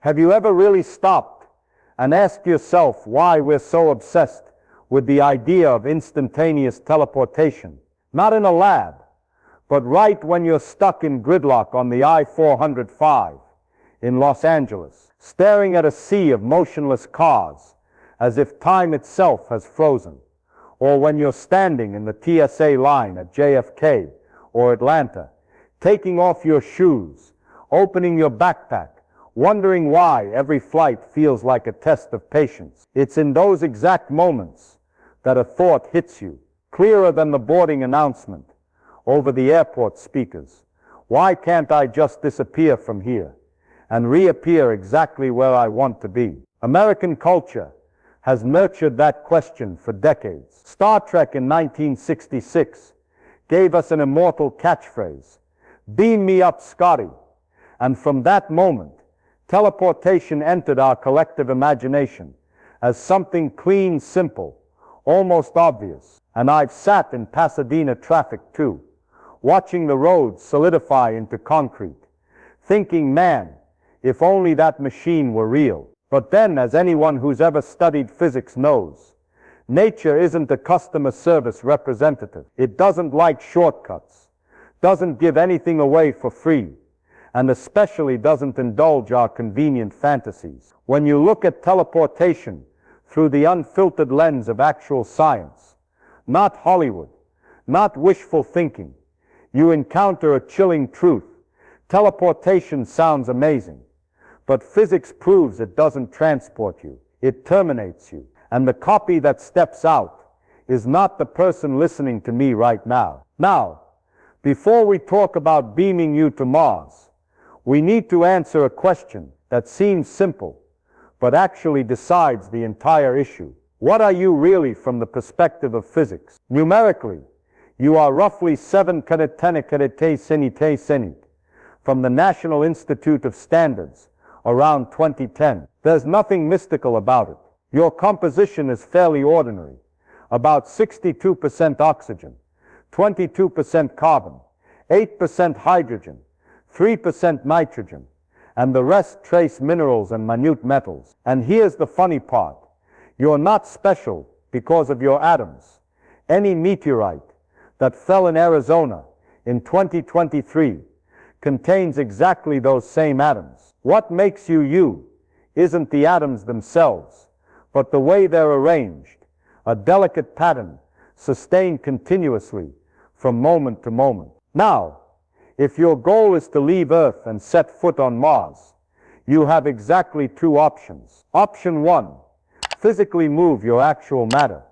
Have you ever really stopped and asked yourself why we're so obsessed with the idea of instantaneous teleportation? Not in a lab, but right when you're stuck in gridlock on the I-405 in Los Angeles, staring at a sea of motionless cars as if time itself has frozen, or when you're standing in the TSA line at JFK or Atlanta, taking off your shoes, opening your backpack, wondering why every flight feels like a test of patience. It's in those exact moments that a thought hits you, clearer than the boarding announcement over the airport speakers. Why can't I just disappear from here and reappear exactly where I want to be? American culture has nurtured that question for decades. Star Trek in 1966 gave us an immortal catchphrase, "Beam me up, Scotty." And from that moment, teleportation entered our collective imagination as something clean, simple, almost obvious. And I've sat in Pasadena traffic too, watching the roads solidify into concrete, thinking, man, if only that machine were real. But then, as anyone who's ever studied physics knows, nature isn't a customer service representative. It doesn't like shortcuts, doesn't give anything away for free, and especially doesn't indulge our convenient fantasies. When you look at teleportation through the unfiltered lens of actual science, not Hollywood, not wishful thinking, you encounter a chilling truth. Teleportation sounds amazing, but physics proves it doesn't transport you. It terminates you. And the copy that steps out is not the person listening to me right now. Now, before we talk about beaming you to Mars, we need to answer a question that seems simple, but actually decides the entire issue. What are you really from the perspective of physics? Numerically, you are roughly 7 centimeters from the National Institute of Standards around 2010. There's nothing mystical about it. Your composition is fairly ordinary, about 62% oxygen, 22% carbon, 8% hydrogen, 3% nitrogen, and the rest trace minerals and minute metals. And here's the funny part. You're not special because of your atoms. Any meteorite that fell in Arizona in 2023 contains exactly those same atoms. What makes you you isn't the atoms themselves, but the way they're arranged, a delicate pattern sustained continuously from moment to moment. Now, if your goal is to leave Earth and set foot on Mars, you have exactly 2 options. Option 1, physically move your actual matter,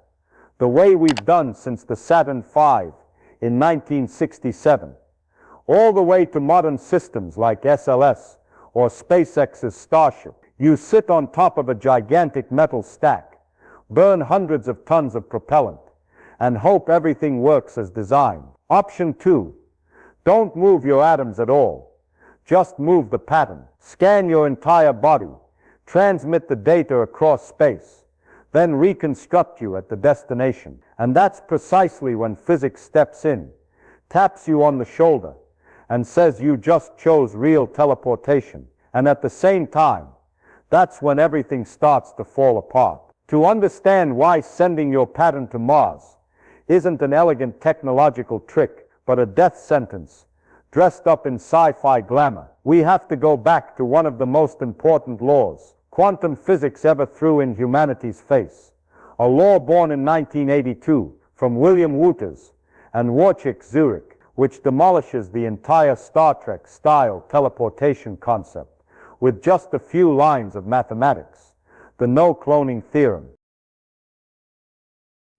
the way we've done since the Saturn V in 1967, all the way to modern systems like SLS or SpaceX's Starship. You sit on top of a gigantic metal stack, burn hundreds of tons of propellant, and hope everything works as designed. Option 2, don't move your atoms at all. Just move the pattern. Scan your entire body, transmit the data across space, then reconstruct you at the destination. And that's precisely when physics steps in, taps you on the shoulder, and says you just chose real teleportation. And at the same time, that's when everything starts to fall apart. To understand why sending your pattern to Mars isn't an elegant technological trick, but a death sentence dressed up in sci-fi glamour, we have to go back to one of the most important laws quantum physics ever threw in humanity's face. A law born in 1982 from William Wouters and Wojciech Zurek, which demolishes the entire Star Trek-style teleportation concept with just a few lines of mathematics, the no-cloning theorem.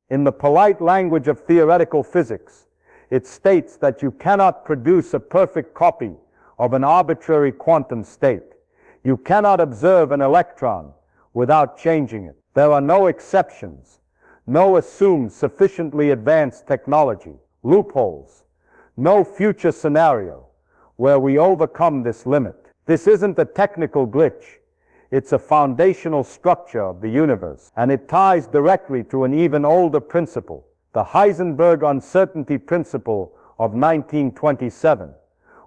In the polite language of theoretical physics, it states that you cannot produce a perfect copy of an arbitrary quantum state. You cannot observe an electron without changing it. There are no exceptions, no assumed sufficiently advanced technology, loopholes, no future scenario where we overcome this limit. This isn't a technical glitch. It's a foundational structure of the universe, and it ties directly to an even older principle, the Heisenberg uncertainty principle of 1927,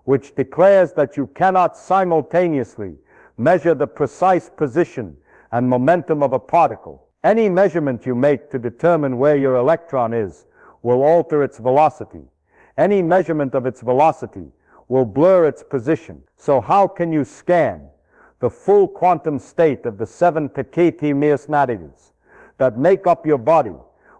which declares that you cannot simultaneously measure the precise position and momentum of a particle. Any measurement you make to determine where your electron is will alter its velocity. Any measurement of its velocity will blur its position. So how can you scan the full quantum state of the 7 Pekiti miasmatides that make up your body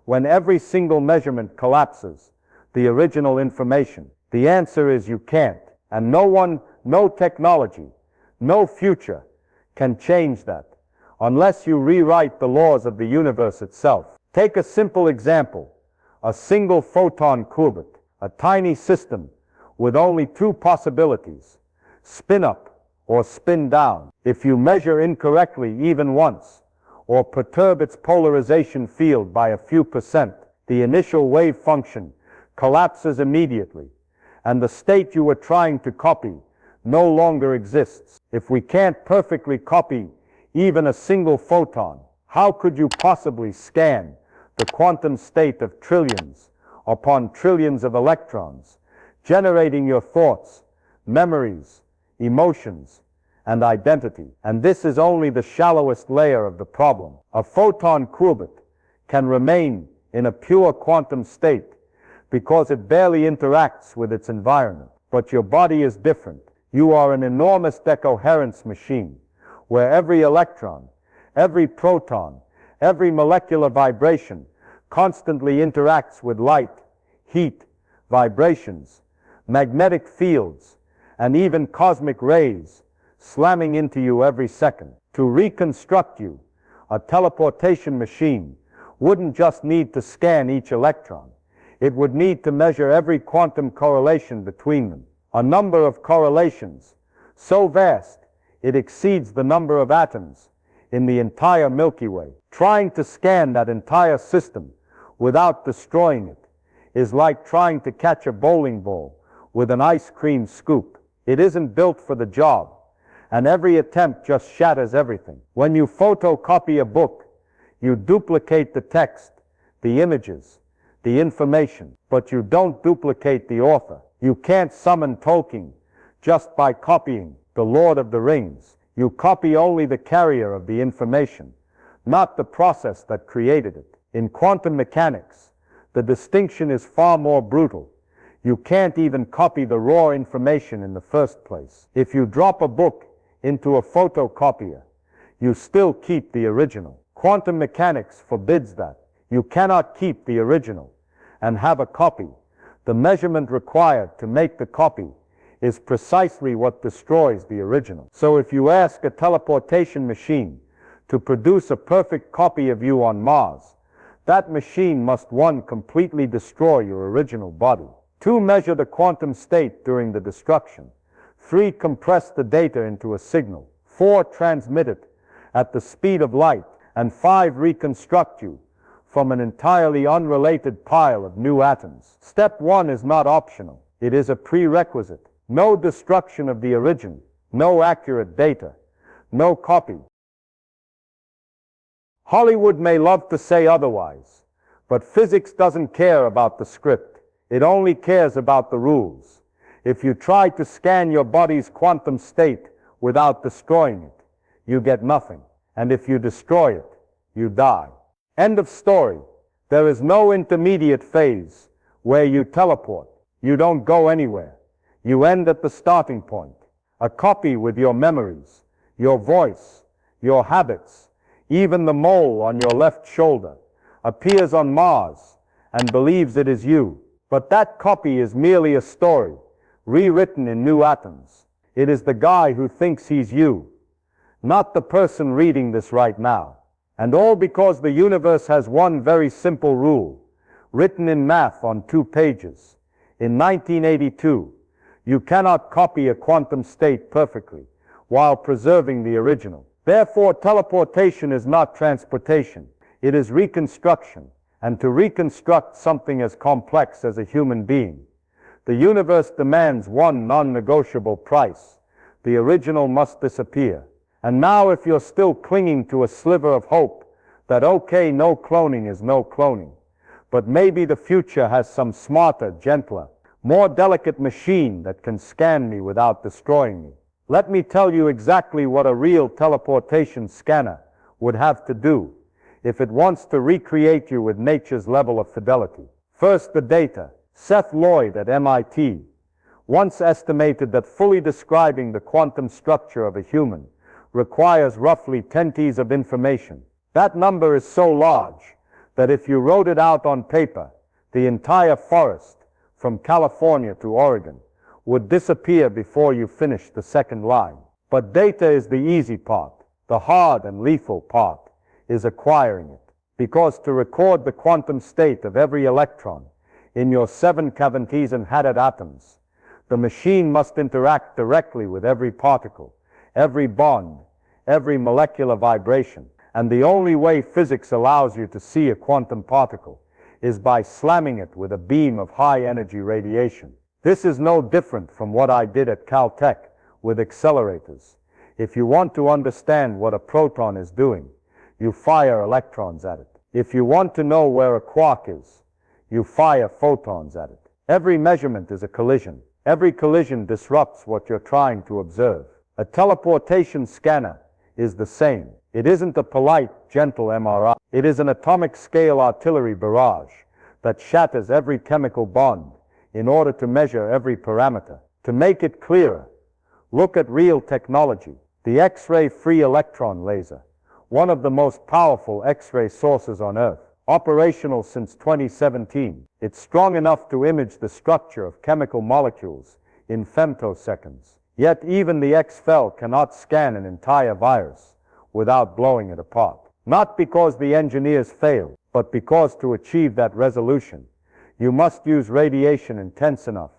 when every single measurement collapses the original information? The answer is you can't, and no one, no technology, no future can change that unless you rewrite the laws of the universe itself. Take a simple example, a single photon qubit, a tiny system with only two possibilities, spin up or spin down. If you measure incorrectly even once, or perturb its polarization field by a few percent, the initial wave function collapses immediately, and the state you were trying to copy no longer exists. If we can't perfectly copy even a single photon, how could you possibly scan the quantum state of trillions upon trillions of electrons, generating your thoughts, memories, emotions, and identity? And this is only the shallowest layer of the problem. A photon qubit can remain in a pure quantum state because it barely interacts with its environment. But your body is different. You are an enormous decoherence machine where every electron, every proton, every molecular vibration constantly interacts with light, heat, vibrations, magnetic fields, and even cosmic rays slamming into you every second. To reconstruct you, a teleportation machine wouldn't just need to scan each electron. It would need to measure every quantum correlation between them. A number of correlations so vast it exceeds the number of atoms in the entire Milky Way. Trying to scan that entire system without destroying it is like trying to catch a bowling ball with an ice cream scoop. It isn't built for the job, and every attempt just shatters everything. When you photocopy a book, you duplicate the text, the images, the information, but you don't duplicate the author. You can't summon Tolkien just by copying The Lord of the Rings. You copy only the carrier of the information, not the process that created it. In quantum mechanics, the distinction is far more brutal. You can't even copy the raw information in the first place. If you drop a book into a photocopier, you still keep the original. Quantum mechanics forbids that. You cannot keep the original and have a copy. The measurement required to make the copy is precisely what destroys the original. So if you ask a teleportation machine to produce a perfect copy of you on Mars, that machine must, 1, completely destroy your original body, 2, measure the quantum state during the destruction, 3, compress the data into a signal, 4, transmit it at the speed of light, and 5, reconstruct you from an entirely unrelated pile of new atoms. Step 1 is not optional. It is a prerequisite. No destruction of the origin, no accurate data, no copy. Hollywood may love to say otherwise, but physics doesn't care about the script. It only cares about the rules. If you try to scan your body's quantum state without destroying it, you get nothing. And if you destroy it, you die. End of story. There is no intermediate phase where you teleport. You don't go anywhere. You end at the starting point. A copy with your memories, your voice, your habits, even the mole on your left shoulder, appears on Mars and believes it is you. But that copy is merely a story, rewritten in new atoms. It is the guy who thinks he's you, not the person reading this right now. And all because the universe has one very simple rule, written in math on 2 pages. In 1982, you cannot copy a quantum state perfectly while preserving the original. Therefore, teleportation is not transportation. It is reconstruction. And to reconstruct something as complex as a human being, the universe demands one non-negotiable price. The original must disappear. And now if you're still clinging to a sliver of hope that okay, no cloning is no cloning, but maybe the future has some smarter, gentler, more delicate machine that can scan me without destroying me, Let me tell you exactly what a real teleportation scanner would have to do if it wants to recreate you with nature's level of fidelity. First, the data. Seth Lloyd at MIT once estimated that fully describing the quantum structure of a human requires roughly 10 T's of information. That number is so large that if you wrote it out on paper, the entire forest from California to Oregon would disappear before you finish the second line. But data is the easy part. The hard and lethal part is acquiring it. Because to record the quantum state of every electron in your 7 Cartesian-hatted atoms, the machine must interact directly with every particle, every bond, every molecular vibration. And the only way physics allows you to see a quantum particle is by slamming it with a beam of high-energy radiation. This is no different from what I did at Caltech with accelerators. If you want to understand what a proton is doing, you fire electrons at it. If you want to know where a quark is, you fire photons at it. Every measurement is a collision. Every collision disrupts what you're trying to observe. A teleportation scanner is the same. It isn't a polite, gentle MRI. It is an atomic-scale artillery barrage that shatters every chemical bond in order to measure every parameter. To make it clearer, look at real technology. The X-ray free electron laser, one of the most powerful X-ray sources on Earth, operational since 2017. It's strong enough to image the structure of chemical molecules in femtoseconds. Yet even the X-FEL cannot scan an entire virus without blowing it apart. Not because the engineers failed, but because to achieve that resolution, you must use radiation intense enough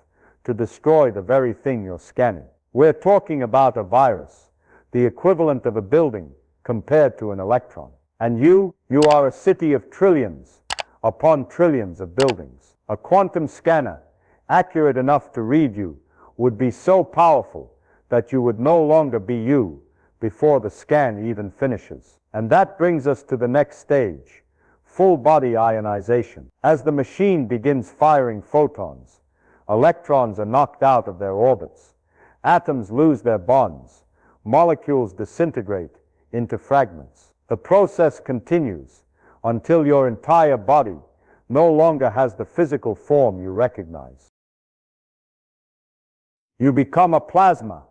to destroy the very thing you're scanning. We're talking about a virus, the equivalent of a building compared to an electron. And you are a city of trillions upon trillions of buildings. A quantum scanner, accurate enough to read you, would be so powerful that you would no longer be you before the scan even finishes. And that brings us to the next stage, full body ionization. As the machine begins firing photons, electrons are knocked out of their orbits, atoms lose their bonds, molecules disintegrate into fragments. The process continues until your entire body no longer has the physical form you recognize. You become a plasma,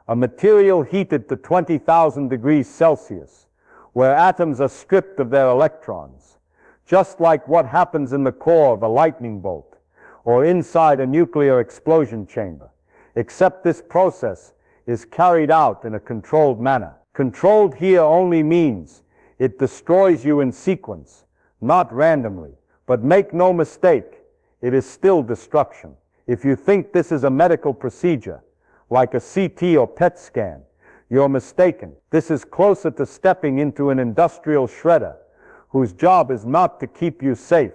a material heated to 20,000 degrees Celsius, where atoms are stripped of their electrons, just like what happens in the core of a lightning bolt or inside a nuclear explosion chamber, except this process is carried out in a controlled manner. Controlled here only means it destroys you in sequence, not randomly. But make no mistake, it is still destruction. If you think this is a medical procedure, like a CT or PET scan, you're mistaken. This is closer to stepping into an industrial shredder whose job is not to keep you safe,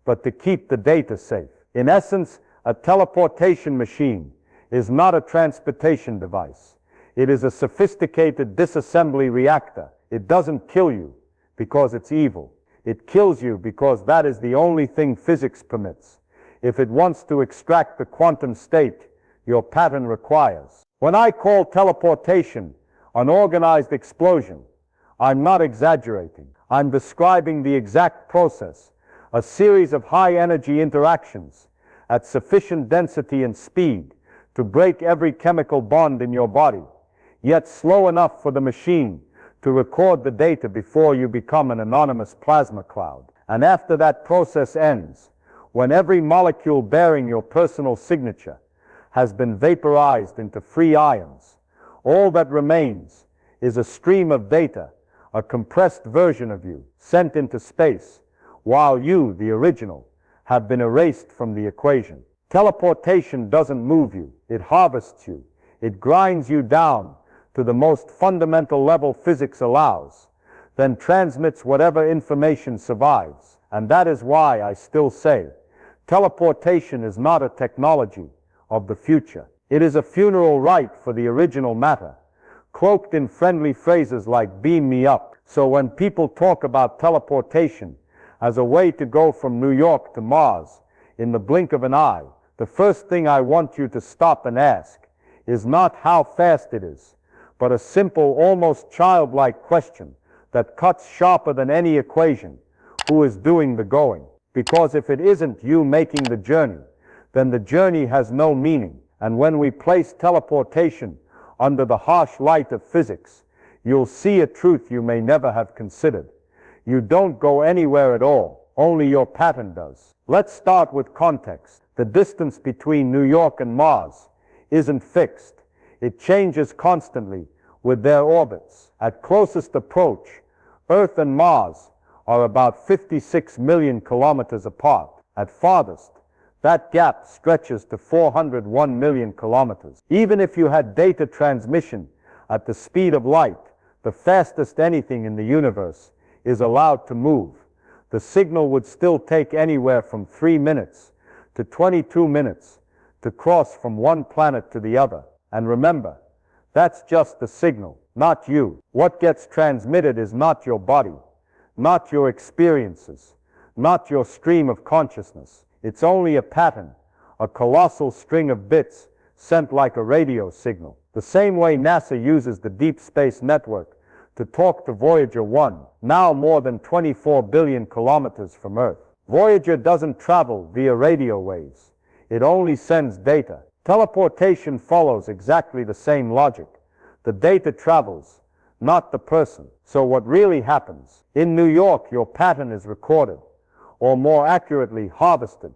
but to keep the data safe. In essence, a teleportation machine is not a transportation device. It is a sophisticated disassembly reactor. It doesn't kill you because it's evil. It kills you because that is the only thing physics permits. If it wants to extract the quantum state your pattern requires. When I call teleportation an organized explosion, I'm not exaggerating. I'm describing the exact process, a series of high-energy interactions at sufficient density and speed to break every chemical bond in your body, yet slow enough for the machine to record the data before you become an anonymous plasma cloud. And after that process ends, when every molecule bearing your personal signature has been vaporized into free ions, all that remains is a stream of data, a compressed version of you sent into space, while you, the original, have been erased from the equation. Teleportation doesn't move you, it harvests you, it grinds you down to the most fundamental level physics allows, then transmits whatever information survives. And that is why I still say, teleportation is not a technology of the future. It is a funeral rite for the original matter, cloaked in friendly phrases like beam me up. So when people talk about teleportation as a way to go from New York to Mars in the blink of an eye, the first thing I want you to stop and ask is not how fast it is, but a simple, almost childlike question that cuts sharper than any equation. Who is doing the going? Because if it isn't you making the journey, then the journey has no meaning. And when we place teleportation under the harsh light of physics, you'll see a truth you may never have considered. You don't go anywhere at all, only your pattern does. Let's start with context. The distance between New York and Mars isn't fixed. It changes constantly with their orbits. At closest approach, Earth and Mars are about 56 million kilometers apart. At farthest, that gap stretches to 401 million kilometers. Even if you had data transmission at the speed of light, the fastest anything in the universe is allowed to move, the signal would still take anywhere from 3 minutes to 22 minutes to cross from one planet to the other. And remember, that's just the signal, not you. What gets transmitted is not your body, not your experiences, not your stream of consciousness. It's only a pattern, a colossal string of bits sent like a radio signal. The same way NASA uses the Deep Space Network to talk to Voyager 1, now more than 24 billion kilometers from Earth. Voyager doesn't travel via radio waves. It only sends data. Teleportation follows exactly the same logic. The data travels, not the person. So what really happens? In New York, your pattern is recorded, or more accurately, harvested,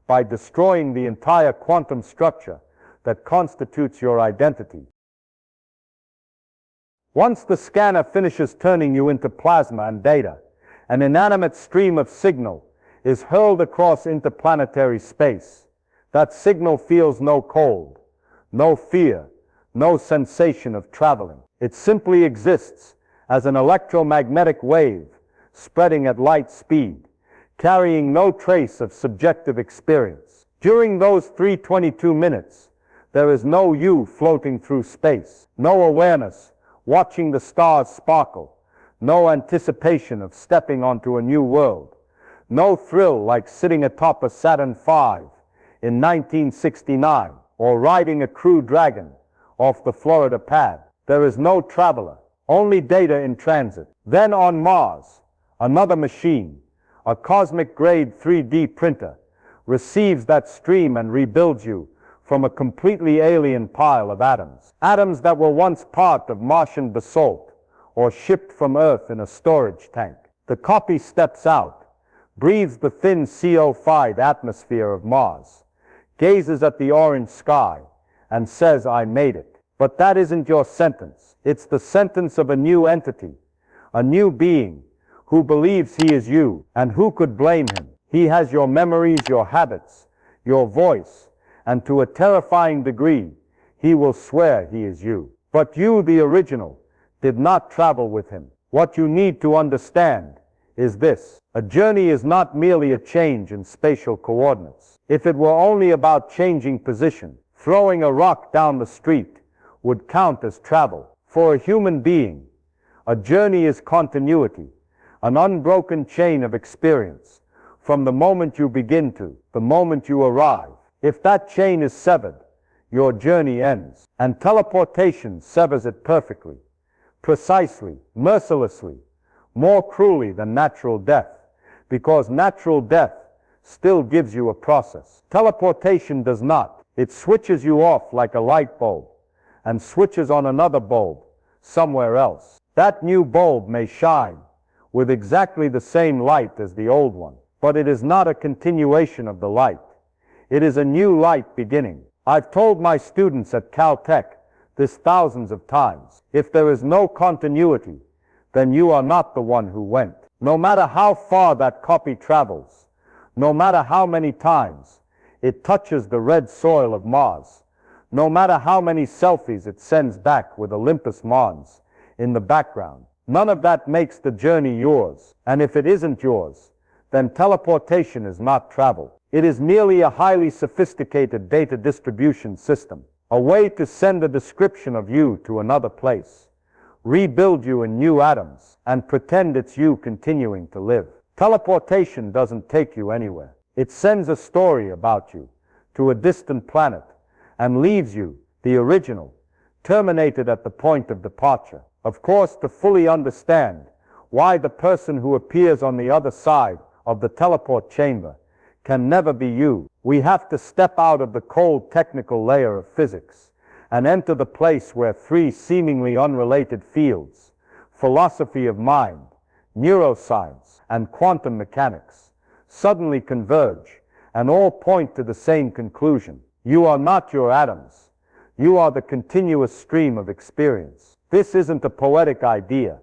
by destroying the entire quantum structure that constitutes your identity. Once the scanner finishes turning you into plasma and data, an inanimate stream of signal is hurled across interplanetary space. That signal feels no cold, no fear, no sensation of traveling. It simply exists as an electromagnetic wave spreading at light speed, carrying no trace of subjective experience. During those 322 minutes, there is no you floating through space, no awareness watching the stars sparkle, no anticipation of stepping onto a new world, no thrill like sitting atop a Saturn V in 1969 or riding a Crew Dragon off the Florida pad. There is no traveler, only data in transit. Then on Mars, another machine, a cosmic-grade 3D printer, receives that stream and rebuilds you from a completely alien pile of atoms. Atoms that were once part of Martian basalt or shipped from Earth in a storage tank. The copy steps out, breathes the thin CO5 atmosphere of Mars, gazes at the orange sky, and says, "I made it." But that isn't your sentence. It's the sentence of a new entity, a new being who believes he is you. And who could blame him? He has your memories, your habits, your voice, and to a terrifying degree, he will swear he is you. But you, the original, did not travel with him. What you need to understand is this: a journey is not merely a change in spatial coordinates. If it were only about changing position, throwing a rock down the street would count as travel. For a human being, a journey is continuity, an unbroken chain of experience, from the moment you begin to the moment you arrive. If that chain is severed, your journey ends. And teleportation severs it perfectly, precisely, mercilessly, more cruelly than natural death, because natural death still gives you a process. Teleportation does not. It switches you off like a light bulb and switches on another bulb somewhere else. That new bulb may shine with exactly the same light as the old one, but it is not a continuation of the light. It is a new light beginning. I've told my students at Caltech this thousands of times. If there is no continuity, then you are not the one who went. No matter how far that copy travels, no matter how many times it touches the red soil of Mars, no matter how many selfies it sends back with Olympus Mons in the background, none of that makes the journey yours. And if it isn't yours, then teleportation is not travel. It is merely a highly sophisticated data distribution system, a way to send a description of you to another place, rebuild you in new atoms, and pretend it's you continuing to live. Teleportation doesn't take you anywhere. It sends a story about you to a distant planet and leaves you the original, terminated at the point of departure. Of course, to fully understand why the person who appears on the other side of the teleport chamber can never be you, we have to step out of the cold technical layer of physics and enter the place where three seemingly unrelated fields, philosophy of mind, neuroscience, and quantum mechanics, suddenly converge and all point to the same conclusion. You are not your atoms. You are the continuous stream of experience. This isn't a poetic idea.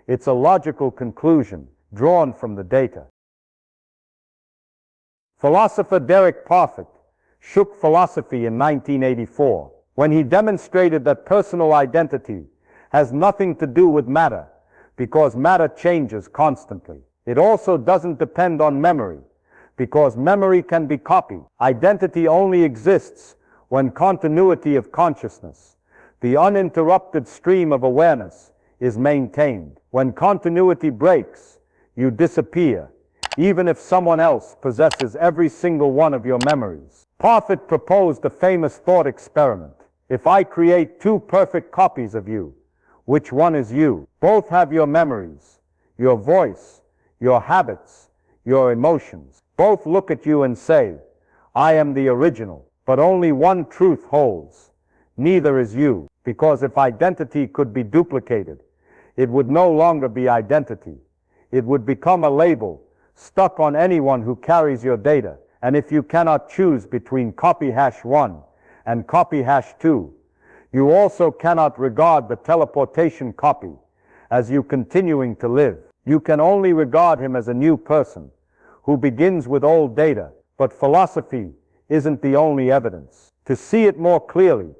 It's a logical conclusion drawn from the data. Philosopher Derek Parfit shook philosophy in 1984 when he demonstrated that personal identity has nothing to do with matter because matter changes constantly. It also doesn't depend on memory because memory can be copied. Identity only exists when continuity of consciousness, the uninterrupted stream of awareness, is maintained. When continuity breaks, you disappear, even if someone else possesses every single one of your memories. Parfit proposed a famous thought experiment. If I create two perfect copies of you, which one is you? Both have your memories, your voice, your habits, your emotions. Both look at you and say, I am the original. But only one truth holds. Neither is you. Because if identity could be duplicated, it would no longer be identity. It would become a label stuck on anyone who carries your data. And if you cannot choose between copy hash 1 and copy hash 2, you also cannot regard the teleportation copy as you continuing to live. You can only regard him as a new person who begins with old data. But philosophy isn't the only evidence. To see it more clearly,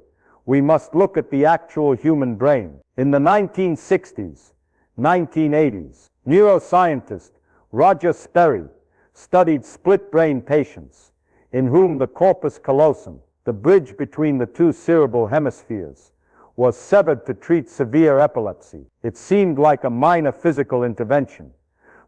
we must look at the actual human brain. In the 1960s, 1980s, neuroscientist Roger Sperry studied split-brain patients in whom the corpus callosum, the bridge between the two cerebral hemispheres, was severed to treat severe epilepsy. It seemed like a minor physical intervention,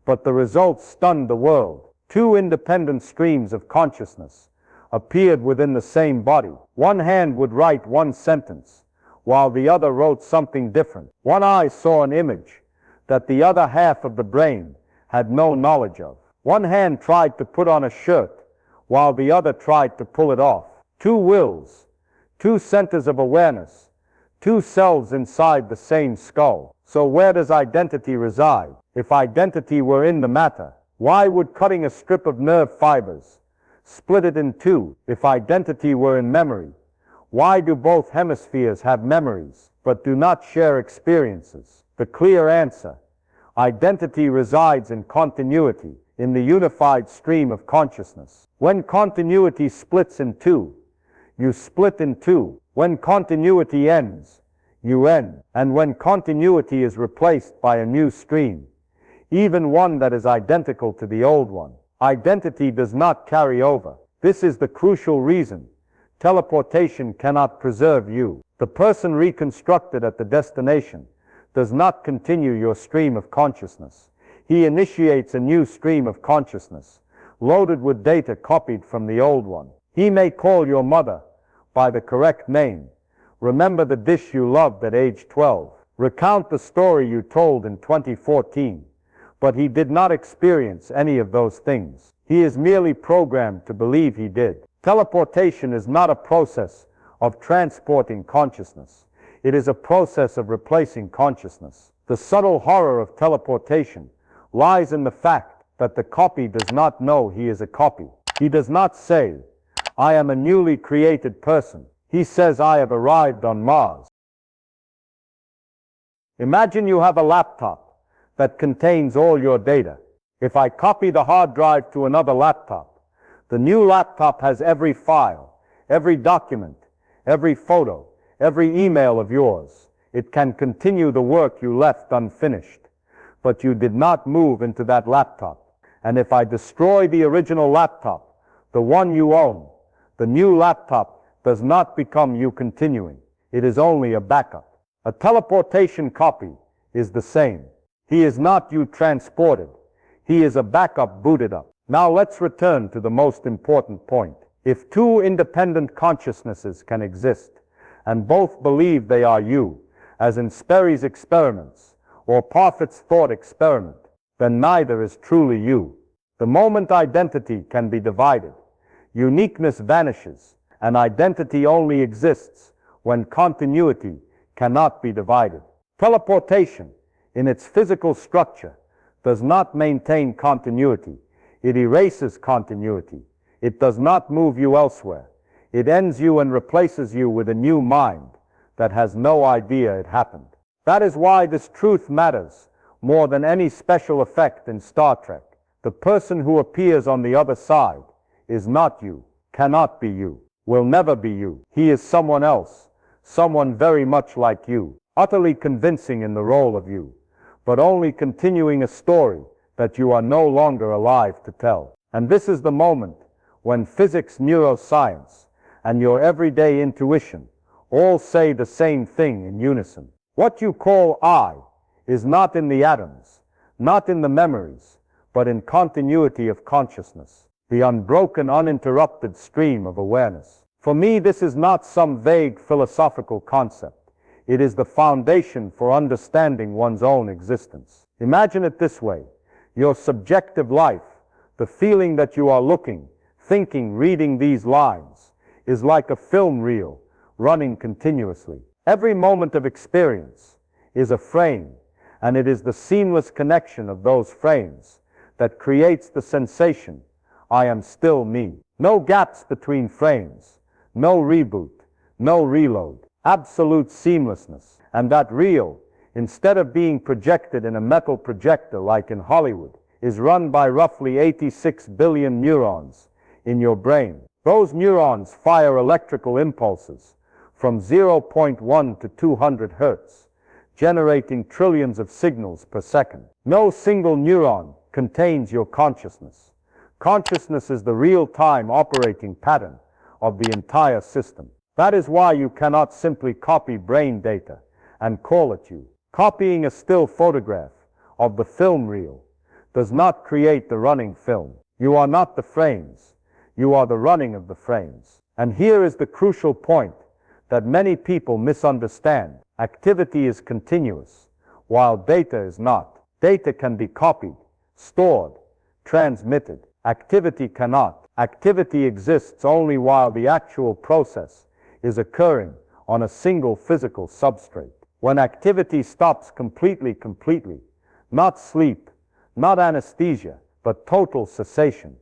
but the results stunned the world. Two independent streams of consciousness appeared within the same body. One hand would write one sentence, while the other wrote something different. One eye saw an image that the other half of the brain had no knowledge of. One hand tried to put on a shirt, while the other tried to pull it off. Two wills, two centers of awareness, two selves inside the same skull. So where does identity reside? If identity were in the matter, why would cutting a strip of nerve fibers split it in two? If identity were in memory, why do both hemispheres have memories but do not share experiences? The clear answer: identity resides in continuity, in the unified stream of consciousness. When continuity splits in two, you split in two. When continuity ends, you end. And when continuity is replaced by a new stream, even one that is identical to the old one, identity does not carry over. This is the crucial reason teleportation cannot preserve you. The person reconstructed at the destination does not continue your stream of consciousness. He initiates a new stream of consciousness, loaded with data copied from the old one. He may call your mother by the correct name, remember the dish you loved at age 12, recount the story you told in 2014, but he did not experience any of those things. He is merely programmed to believe he did. Teleportation is not a process of transporting consciousness. It is a process of replacing consciousness. The subtle horror of teleportation lies in the fact that the copy does not know he is a copy. He does not say, I am a newly created person. He says, I have arrived on Mars. Imagine you have a laptop that contains all your data. If I copy the hard drive to another laptop, the new laptop has every file, every document, every photo, every email of yours. It can continue the work you left unfinished, but you did not move into that laptop. And if I destroy the original laptop, the one you own, the new laptop does not become you continuing. It is only a backup. A teleportation copy is the same. He is not you transported. He is a backup booted up. Now let's return to the most important point. If two independent consciousnesses can exist and both believe they are you, as in Sperry's experiments, or Parfit's thought experiment, then neither is truly you. The moment identity can be divided, uniqueness vanishes, and identity only exists when continuity cannot be divided. Teleportation, in its physical structure, does not maintain continuity. It erases continuity. It does not move you elsewhere. It ends you and replaces you with a new mind that has no idea it happened. That is why this truth matters more than any special effect in Star Trek. The person who appears on the other side is not you, cannot be you, will never be you. He is someone else, someone very much like you, utterly convincing in the role of you, but only continuing a story that you are no longer alive to tell. And this is the moment when physics, neuroscience, and your everyday intuition all say the same thing in unison. What you call I is not in the atoms, not in the memories, but in continuity of consciousness, the unbroken, uninterrupted stream of awareness. For me, this is not some vague philosophical concept. It is the foundation for understanding one's own existence. Imagine it this way. Your subjective life, the feeling that you are looking, thinking, reading these lines, is like a film reel running continuously. Every moment of experience is a frame, and it is the seamless connection of those frames that creates the sensation, I am still me. No gaps between frames, no reboot, no reload, absolute seamlessness. And that reel, instead of being projected in a metal projector like in Hollywood, is run by roughly 86 billion neurons in your brain. Those neurons fire electrical impulses from 0.1 to 200 hertz, generating trillions of signals per second. No single neuron contains your consciousness. Consciousness is the real-time operating pattern of the entire system. That is why you cannot simply copy brain data and call it you. Copying a still photograph of the film reel does not create the running film. You are not the frames. You are the running of the frames. And here is the crucial point that many people misunderstand. Activity is continuous, while data is not. Data can be copied, stored, transmitted. Activity cannot. Activity exists only while the actual process is occurring on a single physical substrate. When activity stops completely, not sleep, not anesthesia, but total cessation,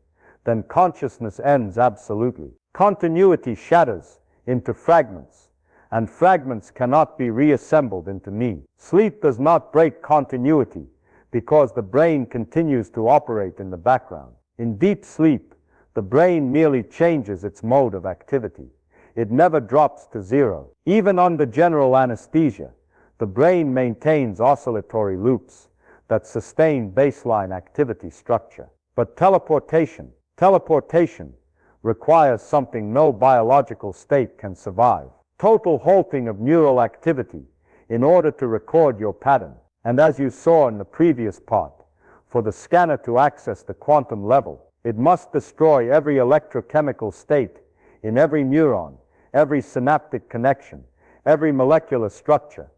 then consciousness ends absolutely. Continuity shatters into fragments, and fragments cannot be reassembled into me. Sleep does not break continuity because the brain continues to operate in the background. In deep sleep, the brain merely changes its mode of activity. It never drops to zero. Even under general anesthesia, the brain maintains oscillatory loops that sustain baseline activity structure. But teleportation requires something no biological state can survive. Total halting of neural activity in order to record your pattern. And as you saw in the previous part, for the scanner to access the quantum level, it must destroy every electrochemical state in every neuron, every synaptic connection, every molecular structure.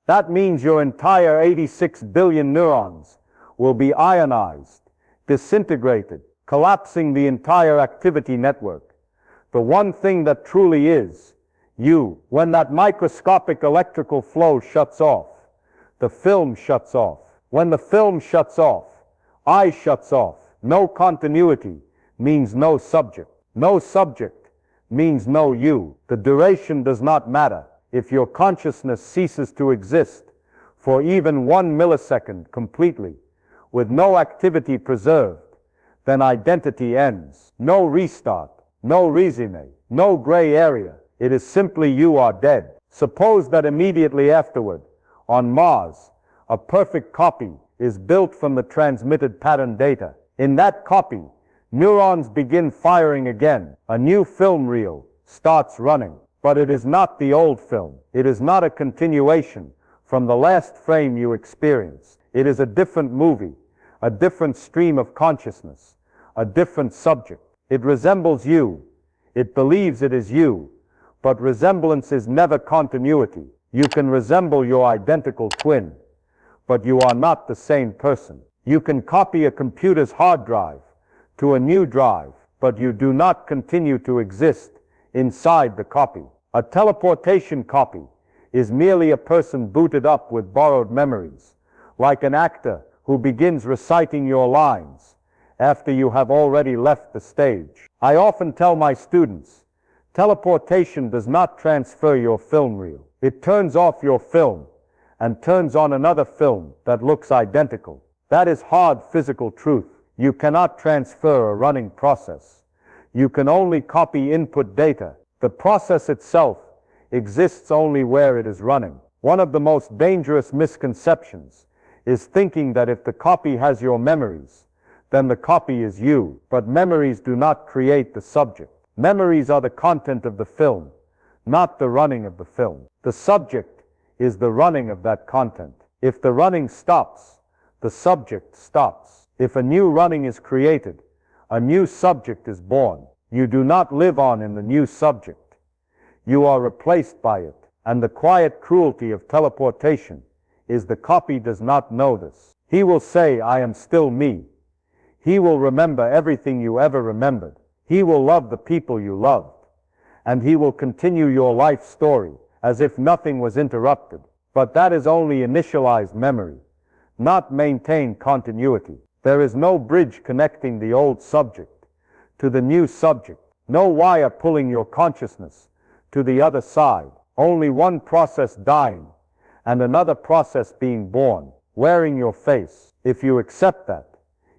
That means your entire 86 billion neurons will be ionized, disintegrated, collapsing the entire activity network. The one thing that truly is you. When that microscopic electrical flow shuts off, the film shuts off. When the film shuts off, I shuts off. No continuity means no subject. No subject means no you. The duration does not matter. If your consciousness ceases to exist for even 1 millisecond completely, with no activity preserved, then identity ends. No restart, no resume, no gray area. It is simply you are dead. Suppose that immediately afterward, on Mars, a perfect copy is built from the transmitted pattern data. In that copy, neurons begin firing again. A new film reel starts running. But it is not the old film. It is not a continuation from the last frame you experienced. It is a different movie, a different stream of consciousness, a different subject. It resembles you. It believes it is you, But resemblance is never continuity. You can resemble your identical twin, but you are not the same person. You can copy a computer's hard drive to a new drive, but you do not continue to exist inside the copy. A teleportation copy is merely a person booted up with borrowed memories, like an actor who begins reciting your lines after you have already left the stage. I often tell my students, teleportation does not transfer your film reel. It turns off your film and turns on another film that looks identical. That is hard physical truth. You cannot transfer a running process. You can only copy input data. The process itself exists only where it is running. One of the most dangerous misconceptions is thinking that if the copy has your memories, then the copy is you. But memories do not create the subject. Memories are the content of the film, not the running of the film. The subject is the running of that content. If the running stops, the subject stops. If a new running is created, a new subject is born. You do not live on in the new subject. You are replaced by it. And the quiet cruelty of teleportation is the copy does not know this. He will say, I am still me. He will remember everything you ever remembered. He will love the people you loved. And he will continue your life story as if nothing was interrupted. But that is only initialized memory, not maintained continuity. There is no bridge connecting the old subject to the new subject, no wire pulling your consciousness to the other side. Only one process dying and another process being born, wearing your face. If you accept that,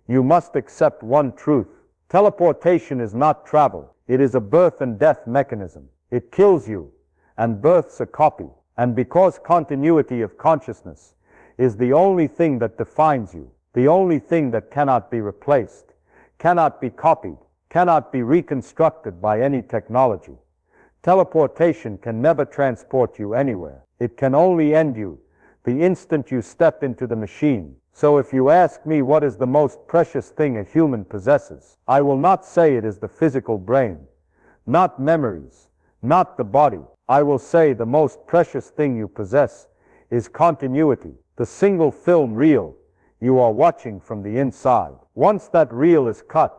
you must accept one truth. Teleportation is not travel. It is a birth and death mechanism. It kills you and births a copy. And because continuity of consciousness is the only thing that defines you, the only thing that cannot be replaced, cannot be copied, cannot be reconstructed by any technology, teleportation can never transport you anywhere. It can only end you the instant you step into the machine. So if you ask me what is the most precious thing a human possesses, I will not say it is the physical brain, not memories, not the body. I will say the most precious thing you possess is continuity, the single film reel you are watching from the inside. Once that reel is cut,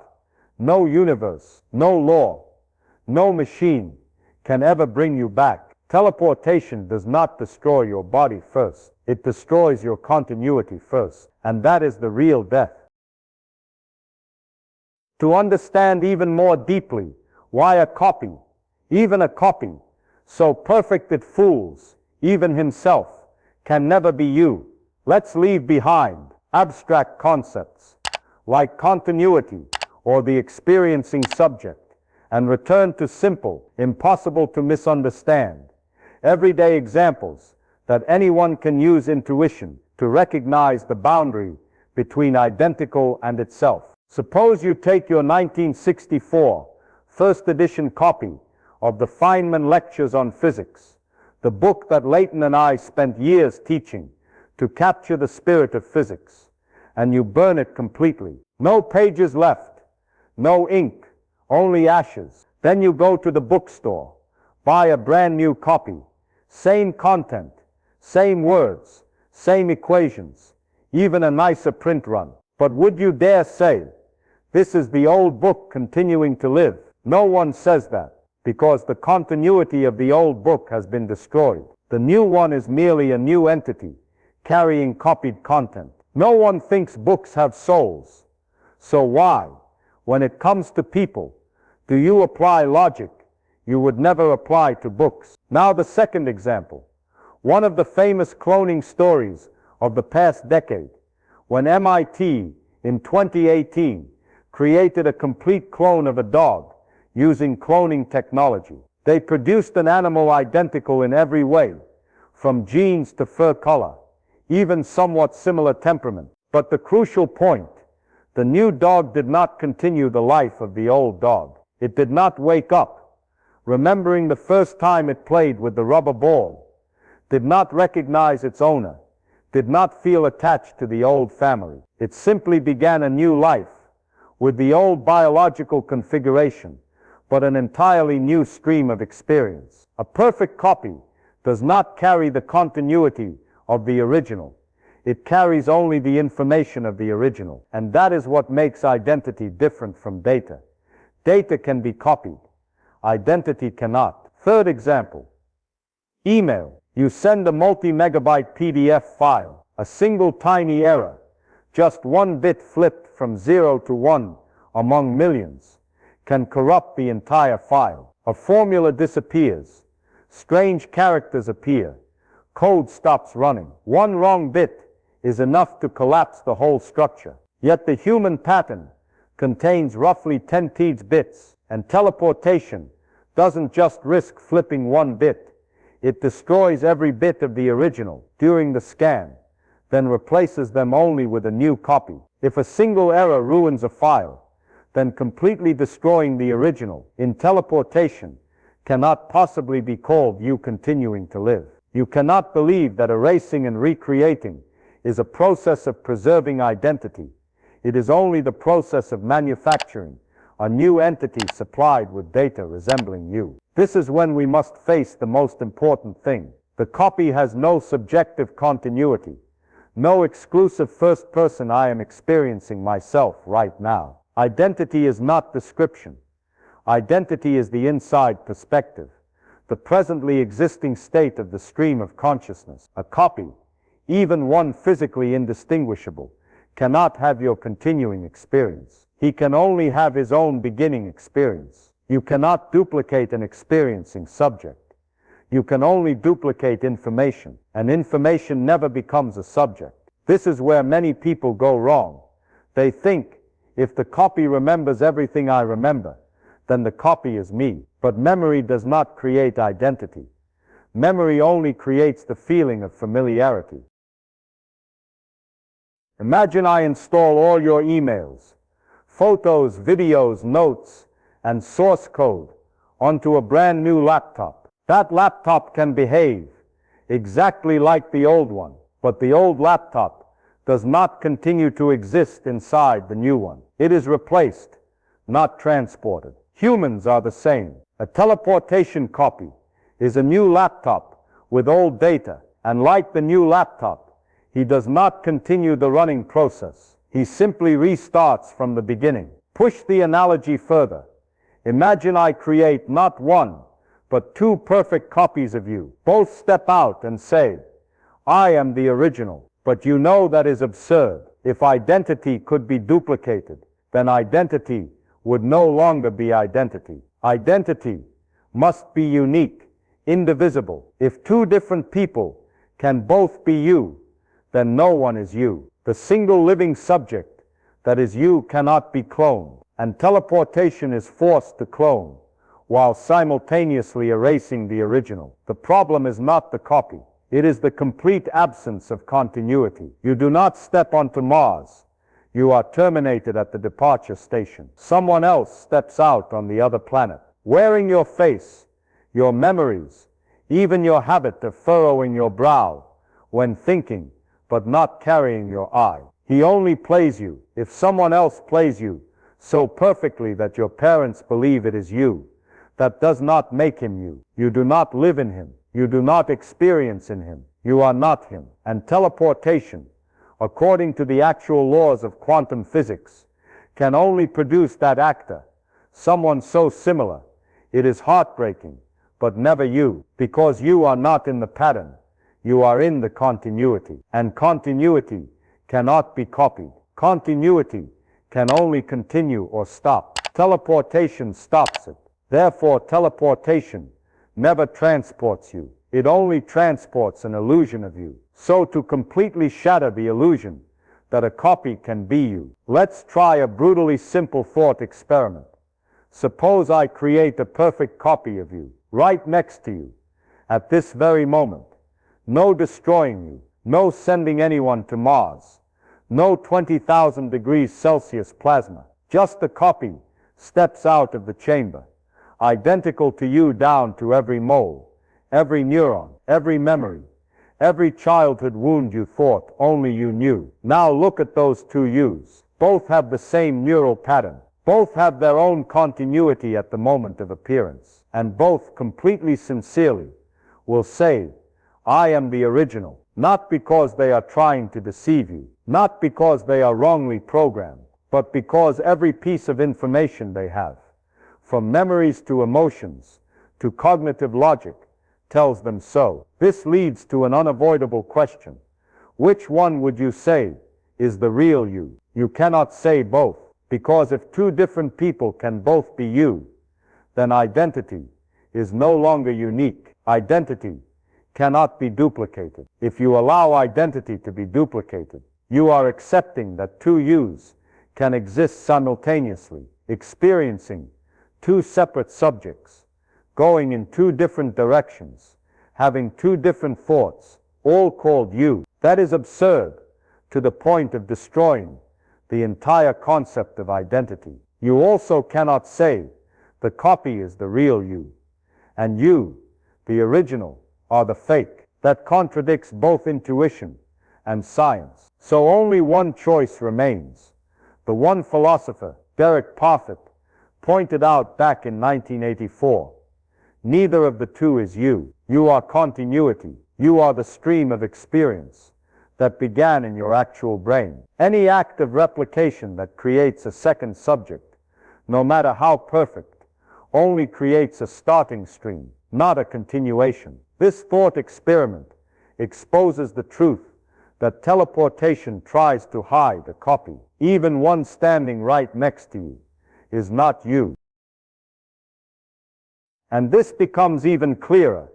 no universe, no law, no machine can ever bring you back. Teleportation does not destroy your body first. It destroys your continuity first. And that is the real death. To understand even more deeply why a copy, even a copy, so perfect it fools even himself, can never be you, let's leave behind abstract concepts like continuity or the experiencing subject and return to simple, impossible to misunderstand, everyday examples that anyone can use intuition to recognize the boundary between identical and itself. Suppose you take your 1964 first edition copy of the Feynman Lectures on Physics, the book that Leighton and I spent years teaching to capture the spirit of physics, and you burn it completely. No pages left, no ink, only ashes. Then you go to the bookstore, buy a brand new copy, same content, same words, same equations, even a nicer print run. But would you dare say, this is the old book continuing to live? No one says that, because the continuity of the old book has been destroyed. The new one is merely a new entity, carrying copied content. No one thinks books have souls. So why, when it comes to people, do you apply logic you would never apply to books? Now the second example. One of the famous cloning stories of the past decade, when MIT in 2018 created a complete clone of a dog using cloning technology. They produced an animal identical in every way, from genes to fur color, even somewhat similar temperament. But the crucial point, the new dog did not continue the life of the old dog. It did not wake up, remembering the first time it played with the rubber ball, did not recognize its owner, did not feel attached to the old family. It simply began a new life with the old biological configuration, but an entirely new stream of experience. A perfect copy does not carry the continuity of the original. It carries only the information of the original. And that is what makes identity different from data. Data can be copied. Identity cannot. Third example. Email. You send a multi-megabyte PDF file. A single tiny error, just one bit flipped from 0 to 1 among millions, can corrupt the entire file. A formula disappears. Strange characters appear. Code stops running. One wrong bit is enough to collapse the whole structure. Yet the human pattern contains roughly 10 bits, and teleportation doesn't just risk flipping one bit. It destroys every bit of the original during the scan, then replaces them only with a new copy. If a single error ruins a file, then completely destroying the original in teleportation cannot possibly be called you continuing to live. You cannot believe that erasing and recreating is a process of preserving identity. It is only the process of manufacturing a new entity supplied with data resembling you. This is when we must face the most important thing. The copy has no subjective continuity, no exclusive first person I am experiencing myself right now. Identity is not description. Identity is the inside perspective, the presently existing state of the stream of consciousness. A copy, even one physically indistinguishable, cannot have your continuing experience. He can only have his own beginning experience. You cannot duplicate an experiencing subject. You can only duplicate information, and information never becomes a subject. This is where many people go wrong. They think, if the copy remembers everything I remember, then the copy is me. But memory does not create identity. Memory only creates the feeling of familiarity. Imagine I install all your emails, photos, videos, notes, and source code onto a brand new laptop. That laptop can behave exactly like the old one, but the old laptop does not continue to exist inside the new one. It is replaced, not transported. Humans are the same. A teleportation copy is a new laptop with old data, and like the new laptop, he does not continue the running process. He simply restarts from the beginning. Push the analogy further. Imagine I create not one, but two perfect copies of you. Both step out and say, I am the original. But you know that is absurd. If identity could be duplicated, then identity would no longer be identity. Identity must be unique, indivisible. If two different people can both be you, then no one is you. The single living subject that is you cannot be cloned, and teleportation is forced to clone, while simultaneously erasing the original. The problem is not the copy. It is the complete absence of continuity. You do not step onto Mars. You are terminated at the departure station. Someone else steps out on the other planet, wearing your face, your memories, even your habit of furrowing your brow when thinking, but not carrying your eye. He only plays you if someone else plays you so perfectly that your parents believe it is you. That does not make him you. You do not live in him. You do not experience in him. You are not him. And teleportation, according to the actual laws of quantum physics, can only produce that actor, someone so similar. It is heartbreaking, but never you, because you are not in the pattern. You are in the continuity, and continuity cannot be copied. Continuity can only continue or stop. Teleportation stops it. Therefore, teleportation never transports you. It only transports an illusion of you. So to completely shatter the illusion that a copy can be you, let's try a brutally simple thought experiment. Suppose I create a perfect copy of you, right next to you, at this very moment. No destroying you, no sending anyone to Mars, no 20,000 degrees Celsius plasma. Just a copy steps out of the chamber, identical to you down to every mole, every neuron, every memory, every childhood wound you thought only you knew. Now look at those two yous. Both have the same neural pattern. Both have their own continuity at the moment of appearance, and both completely sincerely will say, I am the original, not because they are trying to deceive you, not because they are wrongly programmed, but because every piece of information they have, from memories to emotions to cognitive logic, tells them so. This leads to an unavoidable question. Which one would you say is the real you? You cannot say both, because if two different people can both be you, then identity is no longer unique. Identity cannot be duplicated. If you allow identity to be duplicated, you are accepting that two yous can exist simultaneously, experiencing two separate subjects, going in two different directions, having two different thoughts, all called you. That is absurd to the point of destroying the entire concept of identity. You also cannot say the copy is the real you, and you, the original, are the fake. That contradicts both intuition and science. So only one choice remains. The one philosopher, Derek Parfit, pointed out back in 1984. Neither of the two is you. You are continuity. You are the stream of experience that began in your actual brain. Any act of replication that creates a second subject, no matter how perfect, only creates a starting stream, not a continuation. This thought experiment exposes the truth that teleportation tries to hide a copy. Even one standing right next to you is not you. And this becomes even clearer